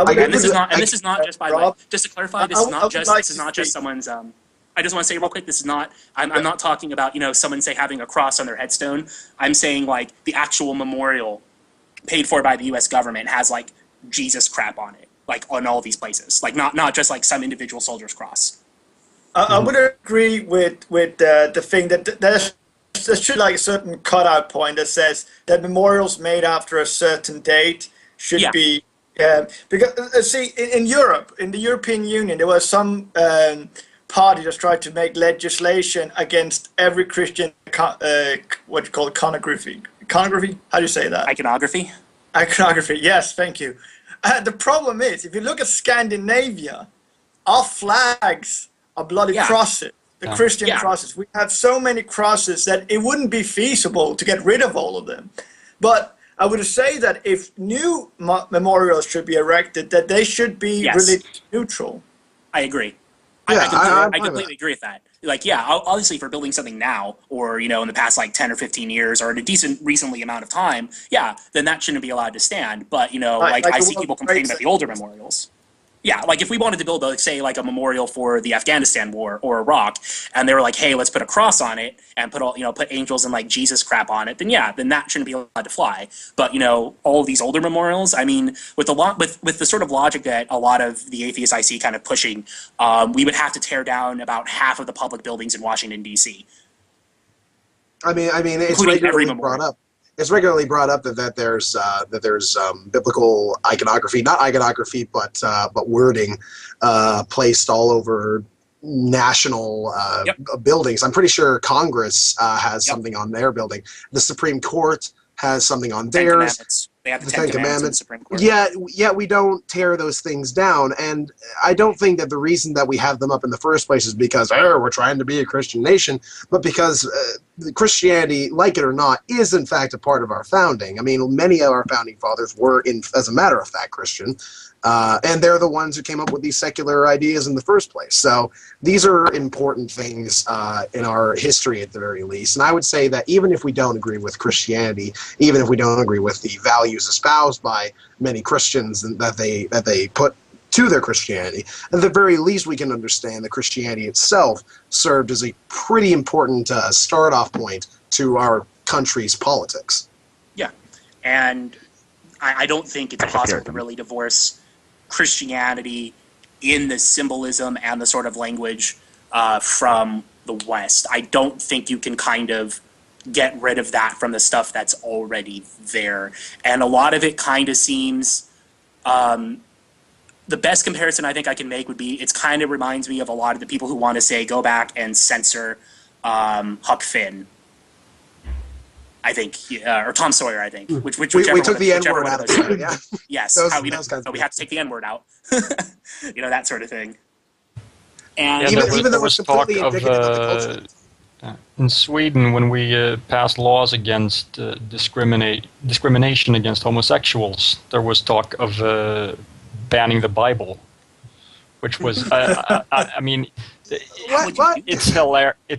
This is not just, by the way, just to clarify, this is not just someone's. I just want to say real quick, this is not. I'm not talking about someone, say, having a cross on their headstone. I'm saying the actual memorial paid for by the U.S. government has Jesus crap on it, on all these places, not just some individual soldier's cross. I would agree with the thing that there should a certain cutout point that says that memorials made after a certain date should be Yeah, because see, in Europe, in the European Union, there was some party that tried to make legislation against every Christian, what you call iconography. Iconography? How do you say that? Iconography? Iconography, yes, thank you. The problem is, if you look at Scandinavia, our flags are bloody crosses, the Christian crosses. We have so many crosses that it wouldn't be feasible to get rid of all of them. But I would say that if new memorials should be erected, that they should be religious neutral. I agree. Yeah, I completely agree with that. Like, yeah, obviously, if we're building something now, or in the past like 10 or 15 years, or in a decent recently amount of time, yeah, then that shouldn't be allowed to stand. But like I see people complaining about the older memorials. Yeah, like if we wanted to build, say, like a memorial for the Afghanistan war or Iraq, and they were like, hey, let's put a cross on it and put put angels and like Jesus crap on it, then yeah, then that shouldn't be allowed to fly. But all of these older memorials, I mean, with the sort of logic that a lot of the atheists I see kind of pushing, we would have to tear down about half of the public buildings in Washington D.C. I mean, it's regularly brought up. It's regularly brought up that there's biblical iconography, not iconography, but wording placed all over national buildings. I'm pretty sure Congress has something on their building. The Supreme Court has something on theirs. They have the Ten Commandments in the Supreme Court. Yeah, we don't tear those things down, and I don't think that the reason that we have them up in the first place is because we're trying to be a Christian nation, but because Christianity, like it or not, is in fact a part of our founding. I mean, many of our founding fathers were, as a matter of fact, Christian. And they're the ones who came up with these secular ideas in the first place. So these are important things in our history at the very least. And I would say that even if we don't agree with Christianity, even if we don't agree with the values espoused by many Christians and that they put to their Christianity, at the very least we can understand that Christianity itself served as a pretty important start-off point to our country's politics. Yeah, and I don't think it's possible to really divorce Christianity in the symbolism and the sort of language from the West. I don't think you can kind of get rid of that from the stuff that's already there. And a lot of it kind of seems, the best comparison I think I can make would be, it kind of reminds me of a lot of the people who want to say, go back and censor Huck Finn. I think, or Tom Sawyer, I think. We took the N-word out of it, yeah. Yes, we had to take the N-word out. That sort of thing. And even though it's completely indicative of the culture. In Sweden, when we passed laws against discrimination against homosexuals, there was talk of banning the Bible, which was, I mean, it's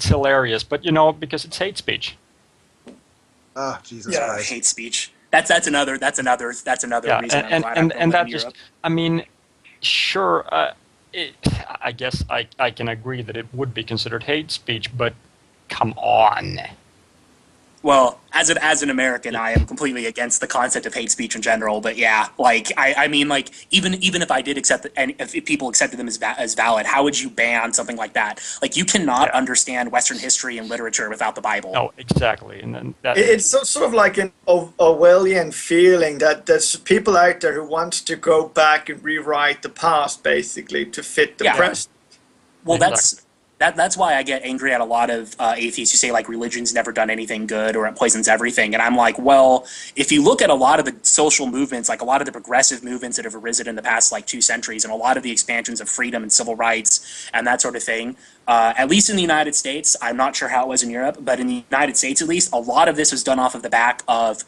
hilarious, but because it's hate speech. Oh, Jesus Christ. Hate speech. That's another reason. And that just, I mean, sure, I guess I can agree that it would be considered hate speech, but come on. Well, as an American, I am completely against the concept of hate speech in general. But yeah, like I mean, like even if I did accept it, and if people accepted them as valid, how would you ban something like that? Like you cannot understand Western history and literature without the Bible. No, exactly, and then it's sort of like an Orwellian feeling that there's people out there who want to go back and rewrite the past, basically, to fit the present. Well, that's why I get angry at a lot of atheists who say like religion's never done anything good or it poisons everything. And I'm like, well, if you look at a lot of the social movements, like a lot of the progressive movements that have arisen in the past like 2 centuries, and a lot of the expansions of freedom and civil rights and that sort of thing, at least in the United States, I'm not sure how it was in Europe, but in the United States at least, a lot of this was done off of the back of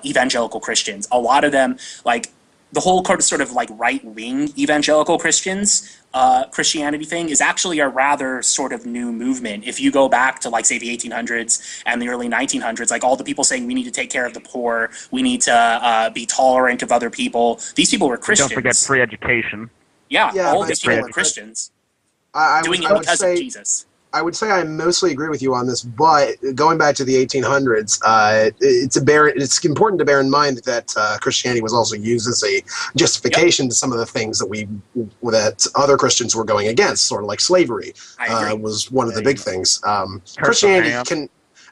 evangelical Christians. A lot of them, like the whole sort of like right-wing evangelical Christianity thing is actually a rather sort of new movement. If you go back to like say the 1800s and the early 1900s, like all the people saying we need to take care of the poor, we need to be tolerant of other people. These people were Christians. Don't forget free education. Yeah, all these people were Christians. Doing it because of Jesus. I would say I mostly agree with you on this, but going back to the 1800s, it's important to bear in mind that Christianity was also used as a justification to some of the things that other Christians were going against, sort of like slavery was one of the big things. Christianity can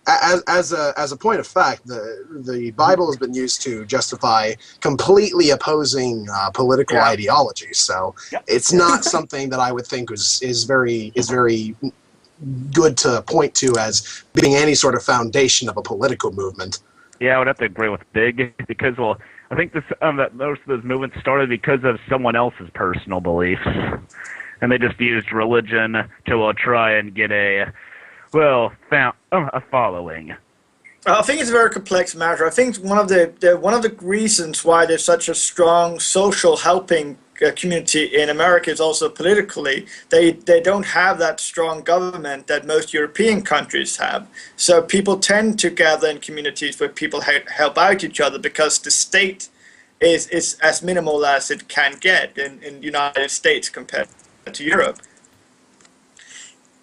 as a point of fact, the Bible has been used to justify completely opposing political ideologies. So it's not something that I would think is very good to point to as being any sort of foundation of a political movement. Yeah, I would have to agree with Big because, well, I think that most of those movements started because of someone else's personal beliefs, and they just used religion to try and get a following. I think it's a very complex matter. I think one of the reasons why there's such a strong social helping community in America is also politically. They don't have that strong government that most European countries have. So people tend to gather in communities where people help out each other because the state is as minimal as it can get in the United States compared to Europe.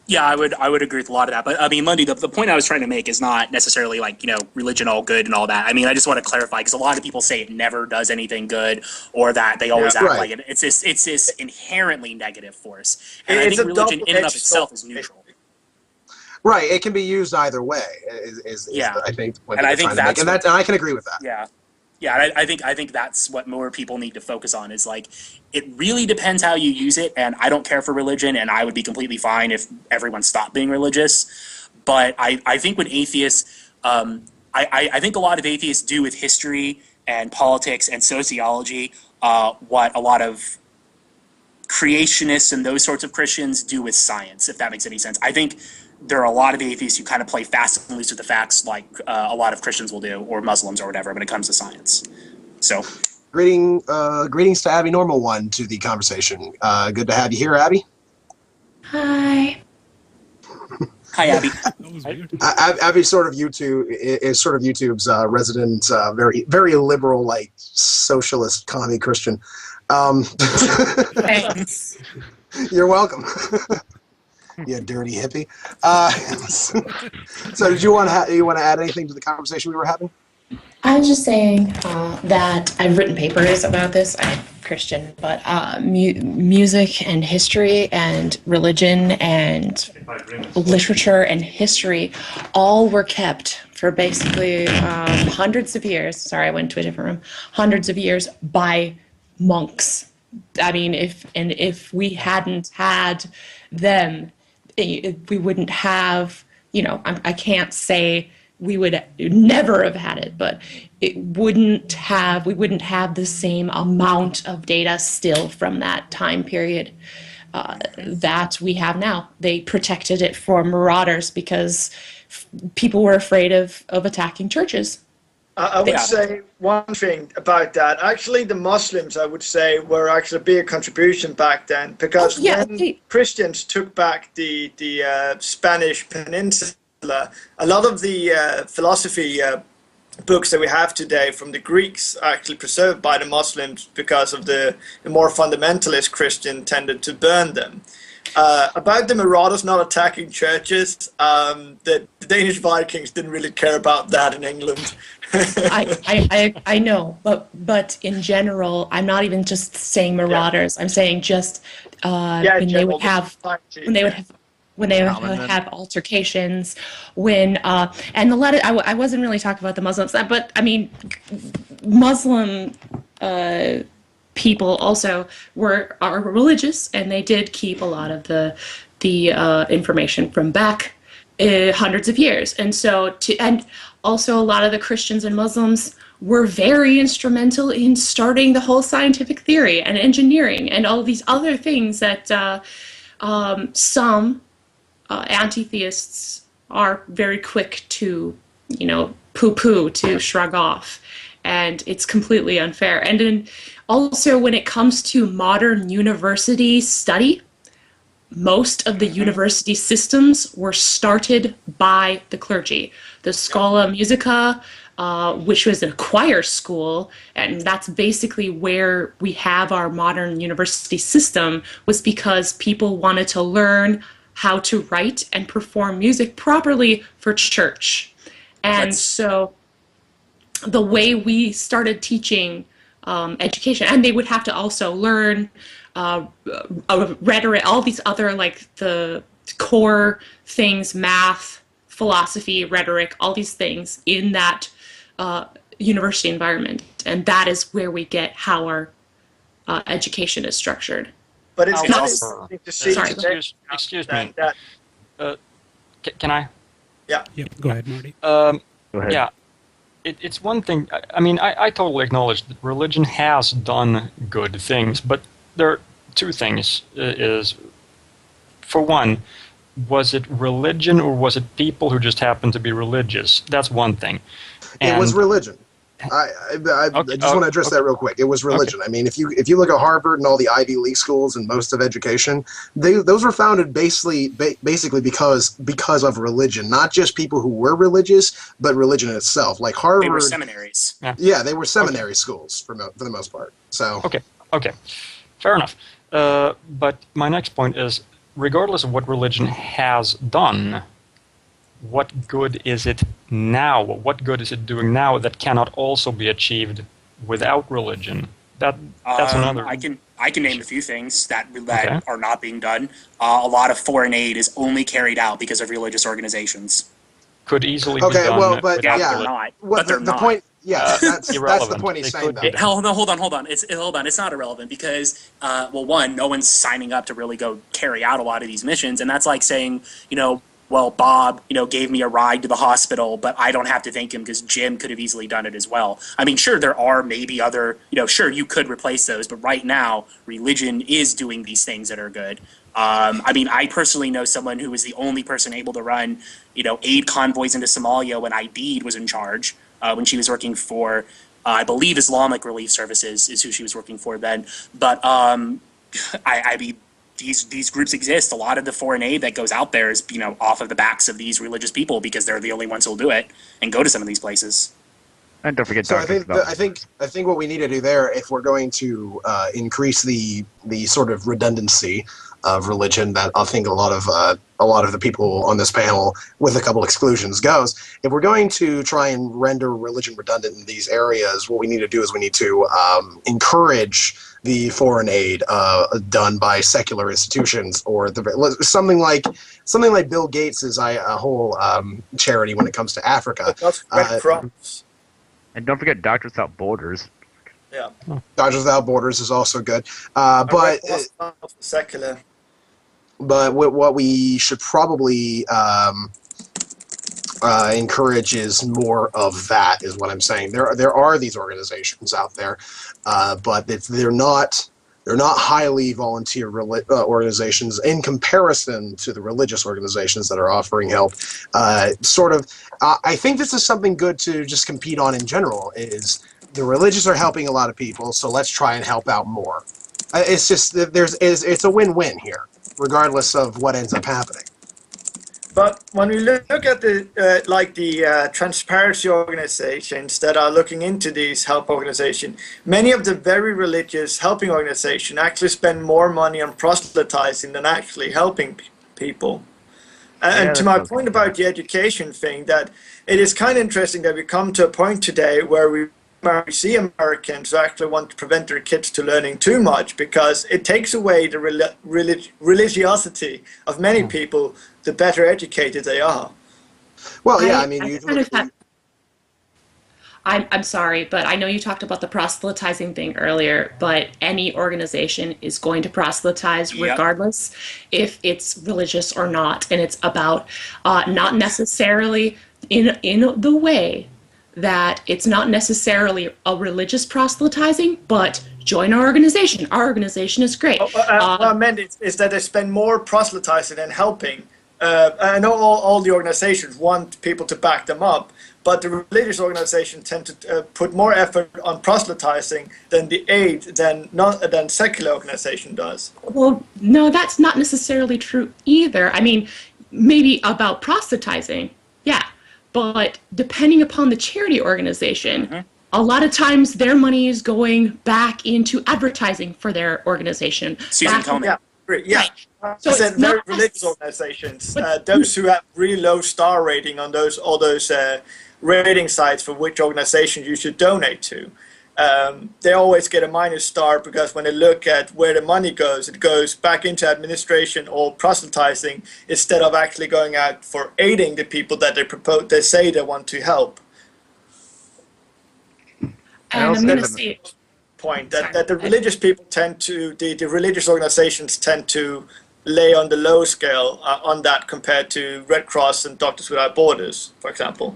Yeah, I would agree with a lot of that. But I mean, Lundy, the point I was trying to make is not necessarily like, religion all good and all that. I mean, I just want to clarify because a lot of people say it never does anything good or that they always act like it. It's this inherently negative force. And I think religion in and of itself is neutral. Right. It can be used either way. I think what they're trying to make. And I can agree with that. Yeah. Yeah, I think that's what more people need to focus on is like, it really depends how you use it, and I don't care for religion, and I would be completely fine if everyone stopped being religious. But I think when atheists, I think a lot of atheists do with history and politics and sociology what a lot of creationists and those sorts of Christians do with science, if that makes any sense. I think there are a lot of atheists who kind of play fast and loose with the facts like a lot of Christians will do, or Muslims or whatever, when it comes to science. So, greetings to Abby Normal One to the conversation. Good to have you here, Abby. Hi. Hi, Abby. Abby's sort of YouTube's resident, very liberal, like socialist commie Christian. Thanks. You're welcome. You dirty hippie. So did you want to add anything to the conversation we were having? I was just saying that I've written papers about this. I'm Christian, but music and history and religion and literature and history all were kept for basically hundreds of years. Sorry, I went to a different room. Hundreds of years by monks. I mean, if we hadn't had them, we wouldn't have, I can't say we would never have had it, but we wouldn't have the same amount of data still from that time period that we have now. They protected it from marauders because people were afraid of attacking churches. I would say one thing about that. Actually, the Muslims, I would say, were actually a big contribution back then because when Christians took back the Spanish Peninsula, a lot of the philosophy books that we have today from the Greeks are actually preserved by the Muslims because of the more fundamentalist Christian tended to burn them. About the marauders not attacking churches, the Danish Vikings didn't really care about that in England. I know, but in general, I'm not even just saying marauders. I'm saying just when they would have altercations, and the letter. I wasn't really talking about the Muslims, but I mean, Muslim people also are religious, and they did keep a lot of the information from back hundreds of years, and also a lot of the Christians and Muslims were very instrumental in starting the whole scientific theory and engineering and all these other things that some anti-theists are very quick to, poo-poo, to shrug off. And it's completely unfair. And then also when it comes to modern university study, most of the university systems were started by the clergy. The Schola Musica, which was a choir school, and that's basically where we have our modern university system, was because people wanted to learn how to write and perform music properly for church. And so the way we started teaching education, and they would have to also learn rhetoric, all these other, like the core things, math, philosophy, rhetoric, all these things in that university environment. And that is where we get how our education is structured. But it's not Also, interesting to see Sorry. today excuse me. that Can I? yeah. Yep, go ahead, Marty. Go ahead. Yeah, it's one thing. I mean, I totally acknowledge that religion has done good things, but there are two things. Is for one, was it religion or was it people who just happened to be religious? That's one thing. It was religion. I just want to address that real quick. It was religion. I mean, if you look at Harvard and all the Ivy League schools and most of education, those were founded basically because of religion, not just people who were religious, but religion itself. Like Harvard, They were seminaries. Yeah, they were seminary schools for the most part. So Okay, fair enough. But my next point is, regardless of what religion has done, what good is it now? What good is it doing now that cannot also be achieved without religion? That's another. I can name a few things that are not being done. A lot of foreign aid is only carried out because of religious organizations. Could easily be okay, done. well, but Yeah, yeah, they're not. What But they're the not. point? Yeah, that's the irrelevant. point he's They saying. could be. Though. Hold on. It's not irrelevant because, well, one, no one's signing up to really go carry out a lot of these missions, and that's like saying, well, Bob, gave me a ride to the hospital, but I don't have to thank him because Jim could have easily done it as well. I mean, sure, there are maybe other, sure, you could replace those, but right now, religion is doing these things that are good. I mean, I personally know someone who was the only person able to run, aid convoys into Somalia when Aidid was in charge, when she was working for, I believe, Islamic Relief Services is who she was working for then. But I mean, these groups exist. A lot of the foreign aid that goes out there is, off of the backs of these religious people because they're the only ones who'll do it and go to some of these places. And don't forget, So I think what we need to do there, if we're going to increase the sort of redundancy of religion that I think a lot of the people on this panel, with a couple exclusions, goes. If we're going to try and render religion redundant in these areas, what we need to do is we need to encourage the foreign aid done by secular institutions, or something like Bill Gates' a whole charity when it comes to Africa. That's Red Cross. And don't forget Doctors Without Borders. Yeah. Doctors Without Borders is also good, but secular. But what we should probably encourage is more of that, is what I'm saying. There are these organizations out there, but they're not highly volunteer organizations in comparison to the religious organizations that are offering help. I think this is something good to just compete on in general. Is the religious are helping a lot of people, so let's try and help out more. It's just it's a win-win here, regardless of what ends up happening. But when we look at the transparency organizations that are looking into these help organizations, many of the very religious helping organizations actually spend more money on proselytizing than actually helping people. And to my point about the education thing, that it is kind of interesting that we come to a point today where we see Americans who actually want to prevent their kids to learning too much, because it takes away the religiosity of many people the better educated they are. Well, yeah, I mean, I'm sorry, but I know you talked about the proselytizing thing earlier, but any organization is going to proselytize regardless if it's religious or not. And it's about not necessarily in the way that it's not necessarily a religious proselytizing, but join our organization. Our organization is great. What I meant is that they spend more proselytizing than helping. I know all the organizations want people to back them up, but the religious organizations tend to put more effort on proselytizing than the aid than secular organization does. Well, no, that's not necessarily true either. I mean, maybe about proselytizing, yeah. But depending upon the charity organization, a lot of times their money is going back into advertising for their organization. Susan Komen. Yeah. So I said very religious organizations, those who have really low star rating on all those rating sites for which organizations you should donate to. they always get a minus star because when they look at where the money goes, it goes back into administration or proselytizing instead of actually going out for aiding the people that they say they want to help. And I'm going to say point that the religious people tend to, the religious organizations tend to lay on the low scale on that compared to Red Cross and Doctors Without Borders, for example.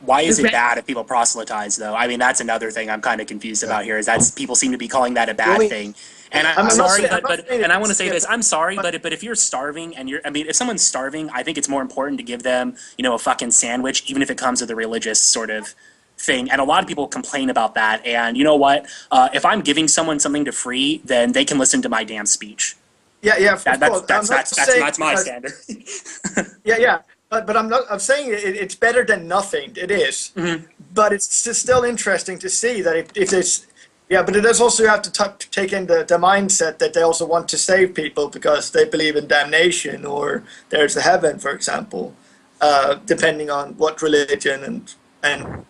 Why is it bad if people proselytize, though? I mean, that's another thing I'm kind of confused about here, is that people seem to be calling that a bad thing. And I'm sorry, and I want to say this, I'm sorry, but if you're starving and if someone's starving, I think it's more important to give them, a fucking sandwich, even if it comes with a religious sort of thing. And a lot of people complain about that. And you know what? If I'm giving someone something to free, then they can listen to my damn speech. Yeah, that's my standard. yeah. But I'm saying it's better than nothing. It is. Mm-hmm. But it's still interesting to see that if there's, but it is also, you have to take in the mindset that they also want to save people because they believe in damnation or there's a heaven, for example, depending on what religion and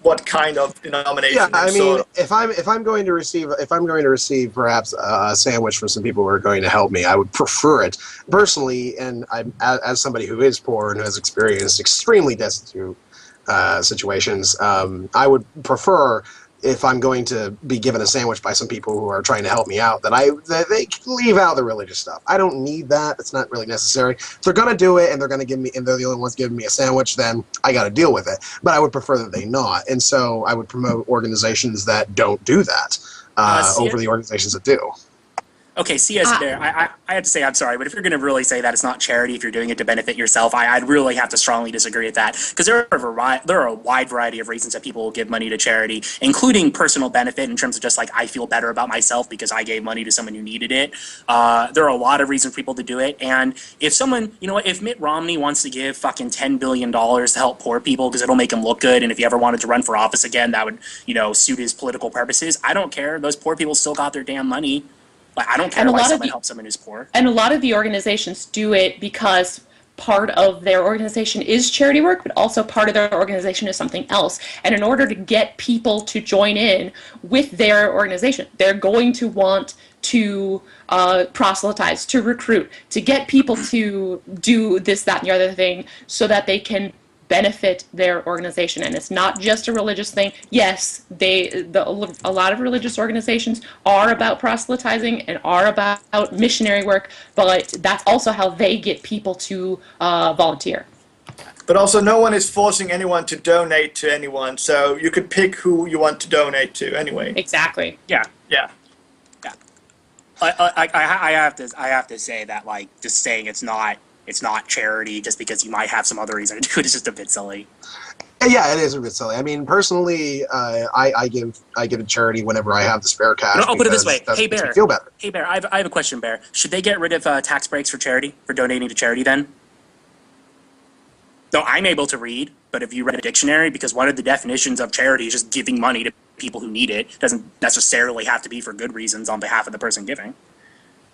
what kind of denomination. Yeah, I mean, if I'm going to receive perhaps a sandwich from some people who are going to help me, I would prefer it personally. And as somebody who is poor and has experienced extremely destitute situations, I would prefer, if I'm going to be given a sandwich by some people who are trying to help me out, that they leave out the religious stuff. I don't need that. It's not really necessary. If they're going to do it and they're going to give me, and they're the only ones giving me a sandwich, then I got to deal with it. But I would prefer that they not. And so I would promote organizations that don't do that over the organizations that do. Okay, there. I have to say I'm sorry, but if you're going to really say that it's not charity if you're doing it to benefit yourself, I'd really have to strongly disagree with that, because there are a wide variety of reasons that people will give money to charity, including personal benefit in terms of just like I feel better about myself because I gave money to someone who needed it. There are a lot of reasons for people to do it, and if someone, if Mitt Romney wants to give fucking $10 billion to help poor people because it'll make him look good, and if he ever wanted to run for office again, that would, suit his political purposes, I don't care. Those poor people still got their damn money. I don't care why someone helps someone who's poor. And a lot of the organizations do it because part of their organization is charity work, but also part of their organization is something else. And in order to get people to join in with their organization, they're going to want to proselytize, to recruit, to get people to do this, that, and the other thing so that they can benefit their organization. And it's not just a religious thing. Yes, a lot of religious organizations are about proselytizing and are about missionary work, but that's also how they get people to volunteer. But also, no one is forcing anyone to donate to anyone, so you could pick who you want to donate to anyway. Exactly. Yeah. I have to say that, like, just saying it's not charity just because you might have some other reason to do it is just a bit silly. Yeah, it is a bit silly. I mean, personally, I give to charity whenever I have the spare cash. I'll put it this way. Hey, Bear. Feel better. Hey, Bear. I have a question, Bear. Should they get rid of tax breaks for charity, for donating to charity then? No, I'm able to read, but if you read a dictionary, because one of the definitions of charity is just giving money to people who need it, doesn't necessarily have to be for good reasons on behalf of the person giving.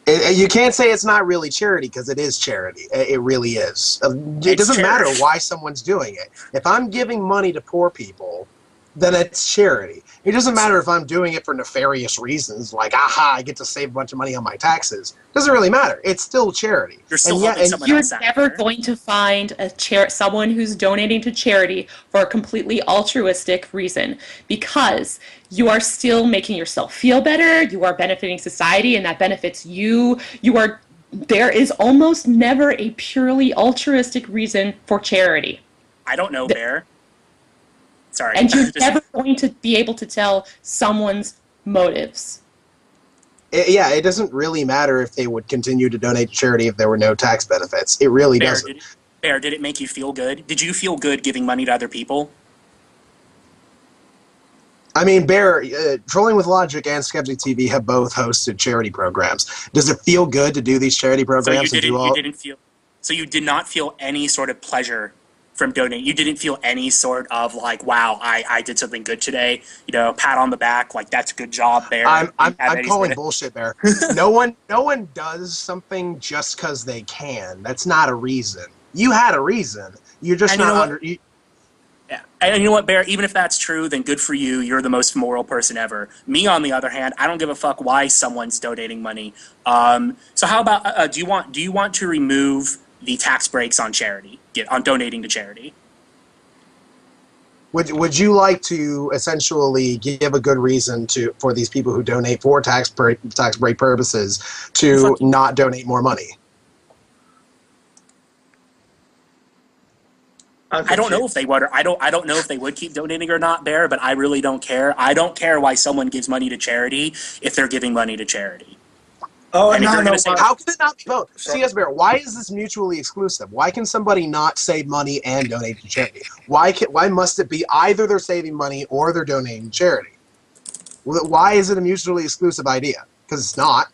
You can't say it's not really charity because it is charity. It really is. It doesn't matter why someone's doing it. If I'm giving money to poor people, then it's charity. It doesn't matter if I'm doing it for nefarious reasons, like, aha, I get to save a bunch of money on my taxes. It doesn't really matter. It's still charity. You're still helping someone else out. You're never going to find someone who's donating to charity for a completely altruistic reason, because you are still making yourself feel better, you are benefiting society, and that benefits you. There is almost never a purely altruistic reason for charity. I don't know, Bear. Sorry. And you're never going to be able to tell someone's motives. It doesn't really matter if they would continue to donate to charity if there were no tax benefits. It really doesn't. Bear, did it make you feel good? Did you feel good giving money to other people? I mean, Bear, Trolling with Logic and Skeptic TV have both hosted charity programs. Does it feel good to do these charity programs? So you did not feel any sort of pleasure from donating? You didn't feel any sort of like, wow, I did something good today, pat on the back, like, that's a good job, Bear. I'm calling bullshit, Bear. No one does something just because they can. That's not a reason. You had a reason. You're just not under. Yeah. And you know what, Bear? Even if that's true, then good for you. You're the most moral person ever. Me, on the other hand, I don't give a fuck why someone's donating money. So how about do you want to remove the tax breaks on charity, on donating to charity? Would you like to essentially give a good reason for these people who donate for tax break purposes to not donate more money? I don't know if they would, or I don't know if they would keep donating or not, Bear. But I really don't care. I don't care why someone gives money to charity if they're giving money to charity. Oh, and no. How can it not be both? CS Bear, why is this mutually exclusive? Why can somebody not save money and donate to charity? Why must it be either they're saving money or they're donating to charity? Why is it a mutually exclusive idea? Because it's not.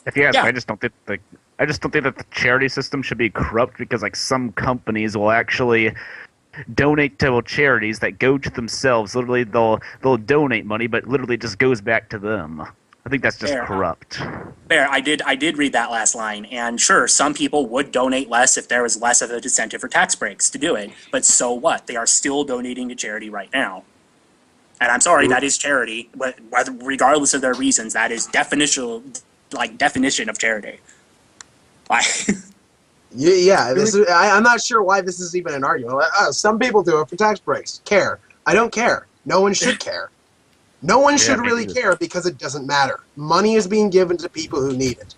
If you ask me, I just don't think that the charity system should be corrupt, because like some companies will actually donate to charities that go to themselves. Literally, they'll donate money, but literally it just goes back to them. I think that's just corrupt. Bear, I did read that last line, and sure, some people would donate less if there was less of an incentive for tax breaks to do it. But so what? They are still donating to charity right now. And I'm sorry, that is charity, but regardless of their reasons, that is definition of charity. Yeah, I'm not sure why this is even an argument. Some people do it for tax breaks. Care. I don't care. No one should care. No one should really care, because it doesn't matter. Money is being given to people who need it.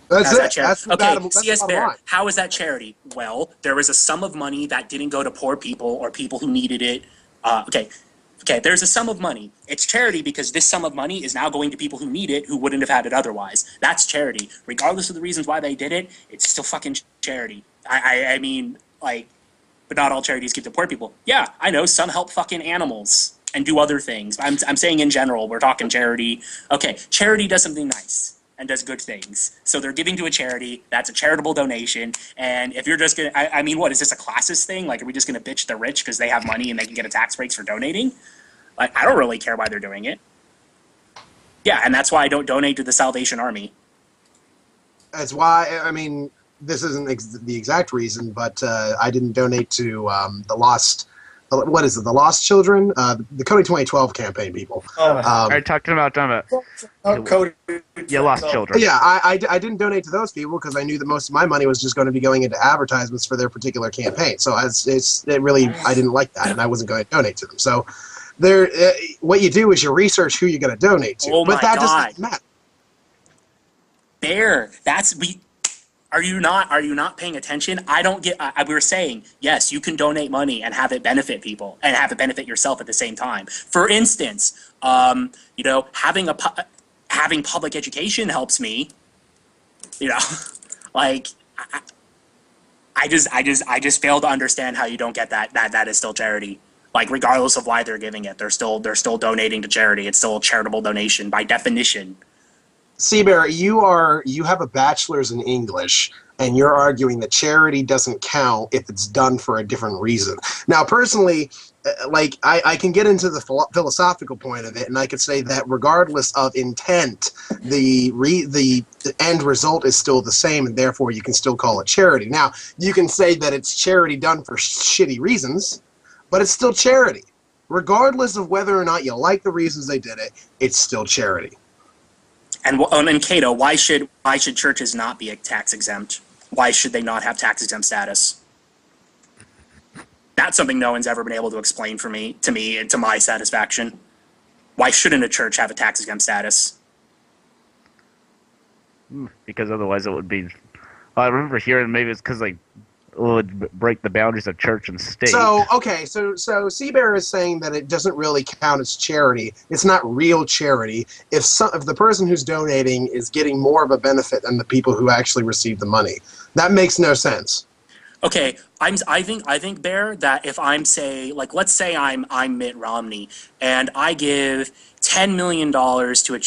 That's it. That's CS Bear, how is that charity? Well, there was a sum of money that didn't go to poor people or people who needed it. Okay, there's a sum of money. It's charity because this sum of money is now going to people who need it, who wouldn't have had it otherwise. That's charity. Regardless of the reasons why they did it, it's still fucking charity. I mean, but not all charities give to poor people. Yeah, I know, some help fucking animals and do other things. I'm saying in general, we're talking charity. Okay, charity does something nice and does good things. So they're giving to a charity. That's a charitable donation. And if you're just going to, I mean, what, is this a classist thing? Like, are we just going to bitch the rich because they have money and they can get a tax breaks for donating? Like, I don't really care why they're doing it. Yeah, and that's why I don't donate to the Salvation Army. That's why, I mean, this isn't the exact reason, but I didn't donate to the Lost... What is it? The Lost Children? The Cody 2012 campaign people. Are you talking about Cody? Yeah, Lost Children. Yeah, I didn't donate to those people because I knew that most of my money was just going to be going into advertisements for their particular campaign. So I didn't like that, and I wasn't going to donate to them. So what you do is you research who you're going to donate to. Oh but that doesn't matter. Bear, Are you not paying attention? I don't get. We were saying yes, you can donate money and have it benefit people and have it benefit yourself at the same time. For instance, having public education helps me. I just fail to understand how you don't get that is still charity. Like, regardless of why they're giving it, they're still donating to charity. It's still a charitable donation by definition. Seabear, you have a bachelor's in English, and you're arguing that charity doesn't count if it's done for a different reason. Now, personally, I can get into the philosophical point of it, and I could say that regardless of intent, the end result is still the same, and therefore you can still call it charity. Now, you can say that it's charity done for shitty reasons, but it's still charity. Regardless of whether or not you like the reasons they did it, it's still charity. And Cato, why should churches not be tax exempt? Why should they not have tax exempt status? That's something no one's ever been able to explain to me, and to my satisfaction. Why shouldn't a church have a tax exempt status? Because otherwise it would be. I remember hearing maybe it's because it would break the boundaries of church and state. So Seabear is saying that it doesn't really count as charity. It's not real charity if the person who's donating is getting more of a benefit than the people who actually receive the money. That makes no sense. Okay, I think Bear, that if let's say I'm Mitt Romney and I give $10 million to a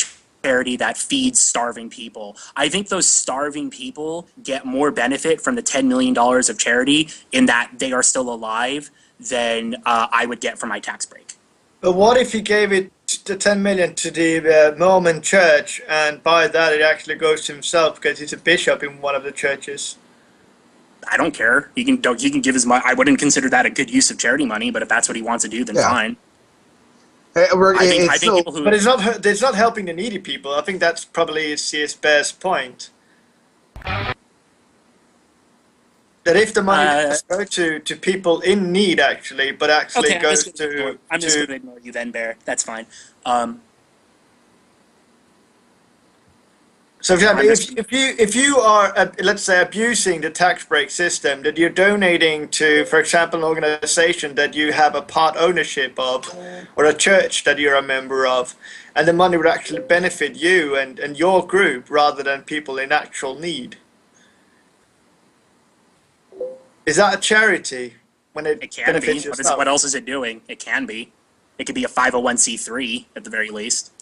charity that feeds starving people. I think those starving people get more benefit from the $10 million of charity in that they are still alive than I would get from my tax break. But what if he gave it the 10 million to the Mormon church, and by that it actually goes to himself because he's a bishop in one of the churches? I don't care. He can give his money. I wouldn't consider that a good use of charity money, but if that's what he wants to do, then fine. I think people who, but it's not helping the needy people. I think that's probably C.S. Bear's point. That if the money does go to people in need, actually, but actually goes to... I'm just going to ignore you then, Bear. That's fine. So, for example, if you are, let's say, abusing the tax break system, that you're donating to, for example, an organization that you have a part ownership of, or a church that you're a member of, and the money would actually benefit you and your group rather than people in actual need. Is that a charity when it can benefits be. yourself? What else is it doing? It can be. It could be a 501c3 at the very least.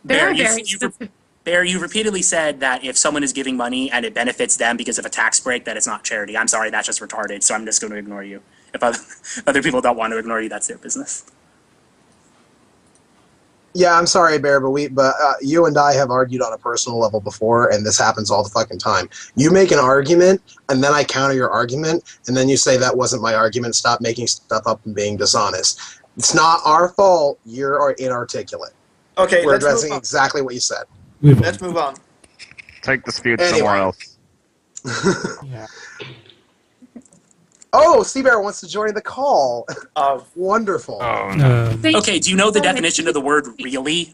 Bear, you repeatedly said that if someone is giving money and it benefits them because of a tax break, that it's not charity. I'm sorry, that's just retarded, so I'm just going to ignore you. If other people don't want to ignore you, that's their business. Yeah, I'm sorry, Bear, but you and I have argued on a personal level before, and this happens all the fucking time. You make an argument, and then I counter your argument, and then you say that wasn't my argument. Stop making stuff up and being dishonest. It's not our fault. You're inarticulate. Okay, we're addressing exactly what you said. Let's move on. Take the feud somewhere else. Yeah. Oh, Seabear wants to join the call. Oh, wonderful. Oh, no. Okay, do you know the definition of the word really?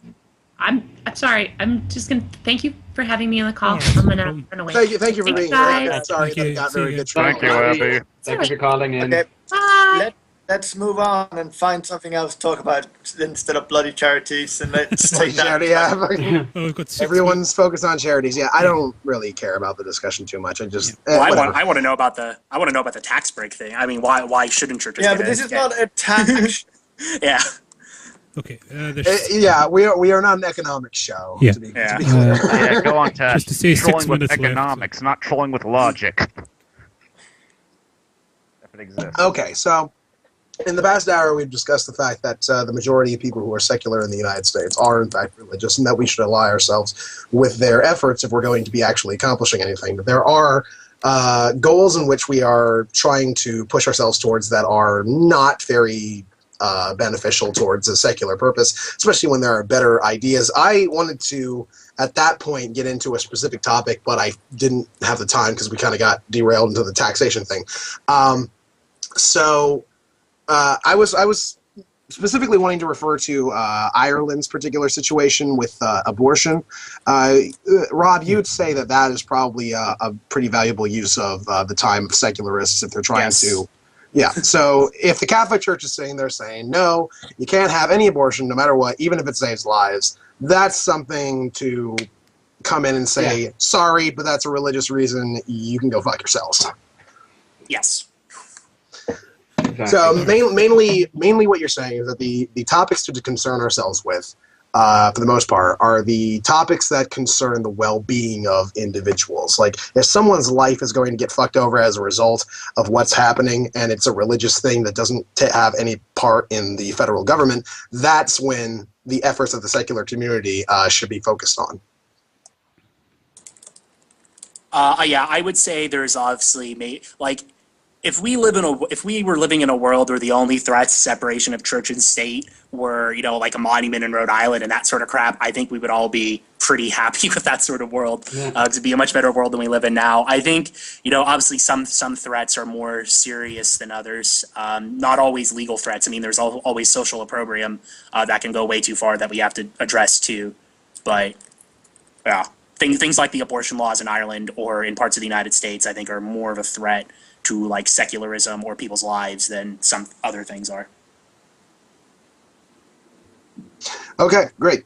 I'm sorry. I'm just going to thank you for having me on the call. I'm going to run away. Thank you for being here. Sorry, that got very good. Thank you, Abby. Thank you for calling in. Okay. Bye. Let's move on and find something else to talk about instead of bloody charities, and let's take that. Charity, everyone's focused on charities. Yeah, I don't really care about the discussion too much. I just I want to know about the tax break thing. I mean, why shouldn't churches? Yeah, but this is not a tax. Yeah. Okay. Yeah, we are not an economics show. Yeah. To be clear. Yeah, go on, Ted. Just to say 6 trolling with minutes economics, not trolling with logic. If it exists. Okay, so in the past hour, we've discussed the fact that the majority of people who are secular in the United States are, in fact, religious, and that we should ally ourselves with their efforts if we're going to be actually accomplishing anything. But there are goals in which we are trying to push ourselves towards that are not very beneficial towards a secular purpose, especially when there are better ideas. I wanted to, at that point, get into a specific topic, but I didn't have the time because we kind of got derailed into the taxation thing. I was specifically wanting to refer to Ireland's particular situation with abortion. Rob, you'd say that is probably a pretty valuable use of the time of secularists if they're trying to. Yeah, so if the Catholic Church is saying, no, you can't have any abortion no matter what, even if it saves lives, that's something to come in and say, sorry, but that's a religious reason, you can go fuck yourselves. Yes. Exactly. So mainly what you're saying is that the topics to concern ourselves with, for the most part, are the topics that concern the well-being of individuals. Like, if someone's life is going to get fucked over as a result of what's happening, and it's a religious thing that doesn't have any part in the federal government, that's when the efforts of the secular community should be focused on. Yeah, I would say there's obviously if we were living in a world where the only threats to separation of church and state were, like a monument in Rhode Island and that sort of crap, I think we would all be pretty happy with that sort of world. It'd be a much better world than we live in now. I think, obviously some threats are more serious than others. Not always legal threats. I mean, there's always social opprobrium that can go way too far that we have to address too. But yeah, things like the abortion laws in Ireland or in parts of the United States, I think, are more of a threat to like secularism or people's lives than some other things are. Okay, great.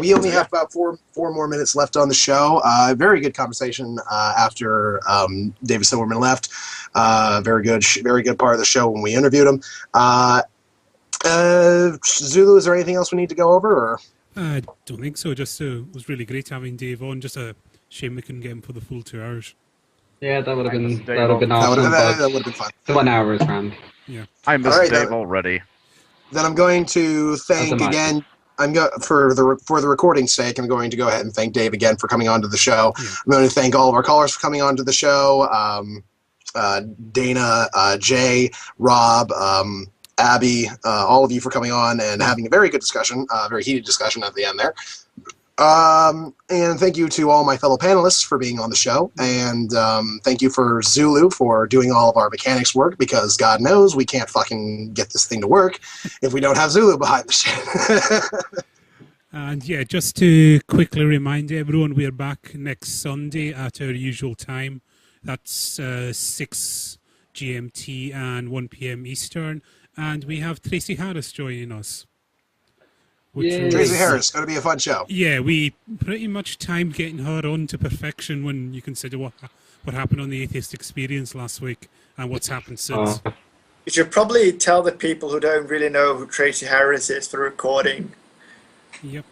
We only have about four more minutes left on the show. Very good conversation after David Silverman left. Very good part of the show when we interviewed him. Zulu, is there anything else we need to go over? Or? I don't think so. Just it was really great having Dave on. Just a shame we couldn't get him for the full 2 hours. Yeah, that would have been awesome. That would have been fun. The 1 hour is grand. Yeah. I miss Dave already. Then I'm going to thank again for the recording's sake, I'm going to go ahead and thank Dave again for coming onto the show. Yeah. I'm going to thank all of our callers for coming onto the show. Dana, Jay, Rob, Abby, all of you for coming on and having a very good discussion, very heated discussion at the end there. And thank you to all my fellow panelists for being on the show. And thank you for Zulu for doing all of our mechanics work, because God knows we can't fucking get this thing to work if we don't have Zulu behind the shit. And yeah, just to quickly remind everyone, we're back next Sunday at our usual time. That's 6 GMT and 1 p.m. Eastern. And we have Tracy Harris joining us. Tracy Harris, going to be a fun show. Yeah, we pretty much timed getting her on to perfection when you consider what happened on the Atheist Experience last week and what's happened since. You should probably tell the people who don't really know who Tracy Harris is for recording. Yep.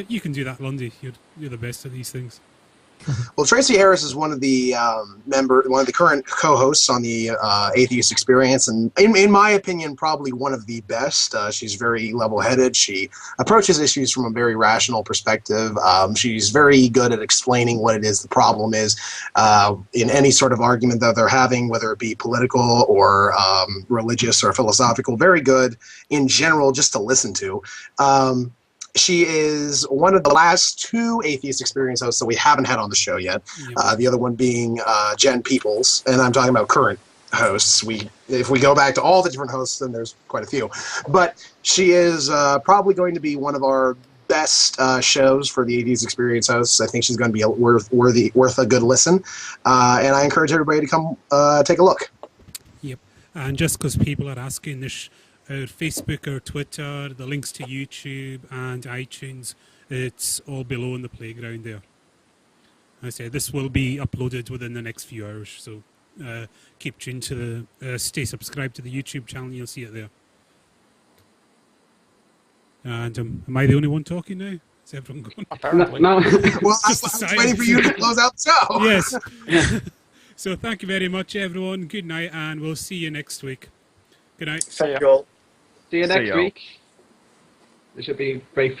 You can do that, Lundy. You're the best at these things. Well, Tracy Harris is one of the one of the current co-hosts on the Atheist Experience, and in my opinion, probably one of the best. She's very level-headed. She approaches issues from a very rational perspective. She's very good at explaining what it is the problem is in any sort of argument that they're having, whether it be political or religious or philosophical. Very good in general, just to listen to. She is one of the last 2 Atheist Experience hosts that we haven't had on the show yet. The other one being Jen Peoples, and I'm talking about current hosts. If we go back to all the different hosts, then there's quite a few. But she is probably going to be one of our best shows for the Atheist Experience hosts. I think she's going to be worth a good listen, and I encourage everybody to come take a look. Yep, and just because people are asking this. Our Facebook, our Twitter, the links to YouTube and iTunes, it's all below in the playground there. I say this will be uploaded within the next few hours, so keep tuned to stay subscribed to the YouTube channel, you'll see it there. And am I the only one talking now? Is everyone going? Apparently. No. Well, I was waiting for you to close out the show. Yes. So thank you very much, everyone. Good night, and we'll see you next week. Good night. See you all. See you next week. It should be very fun.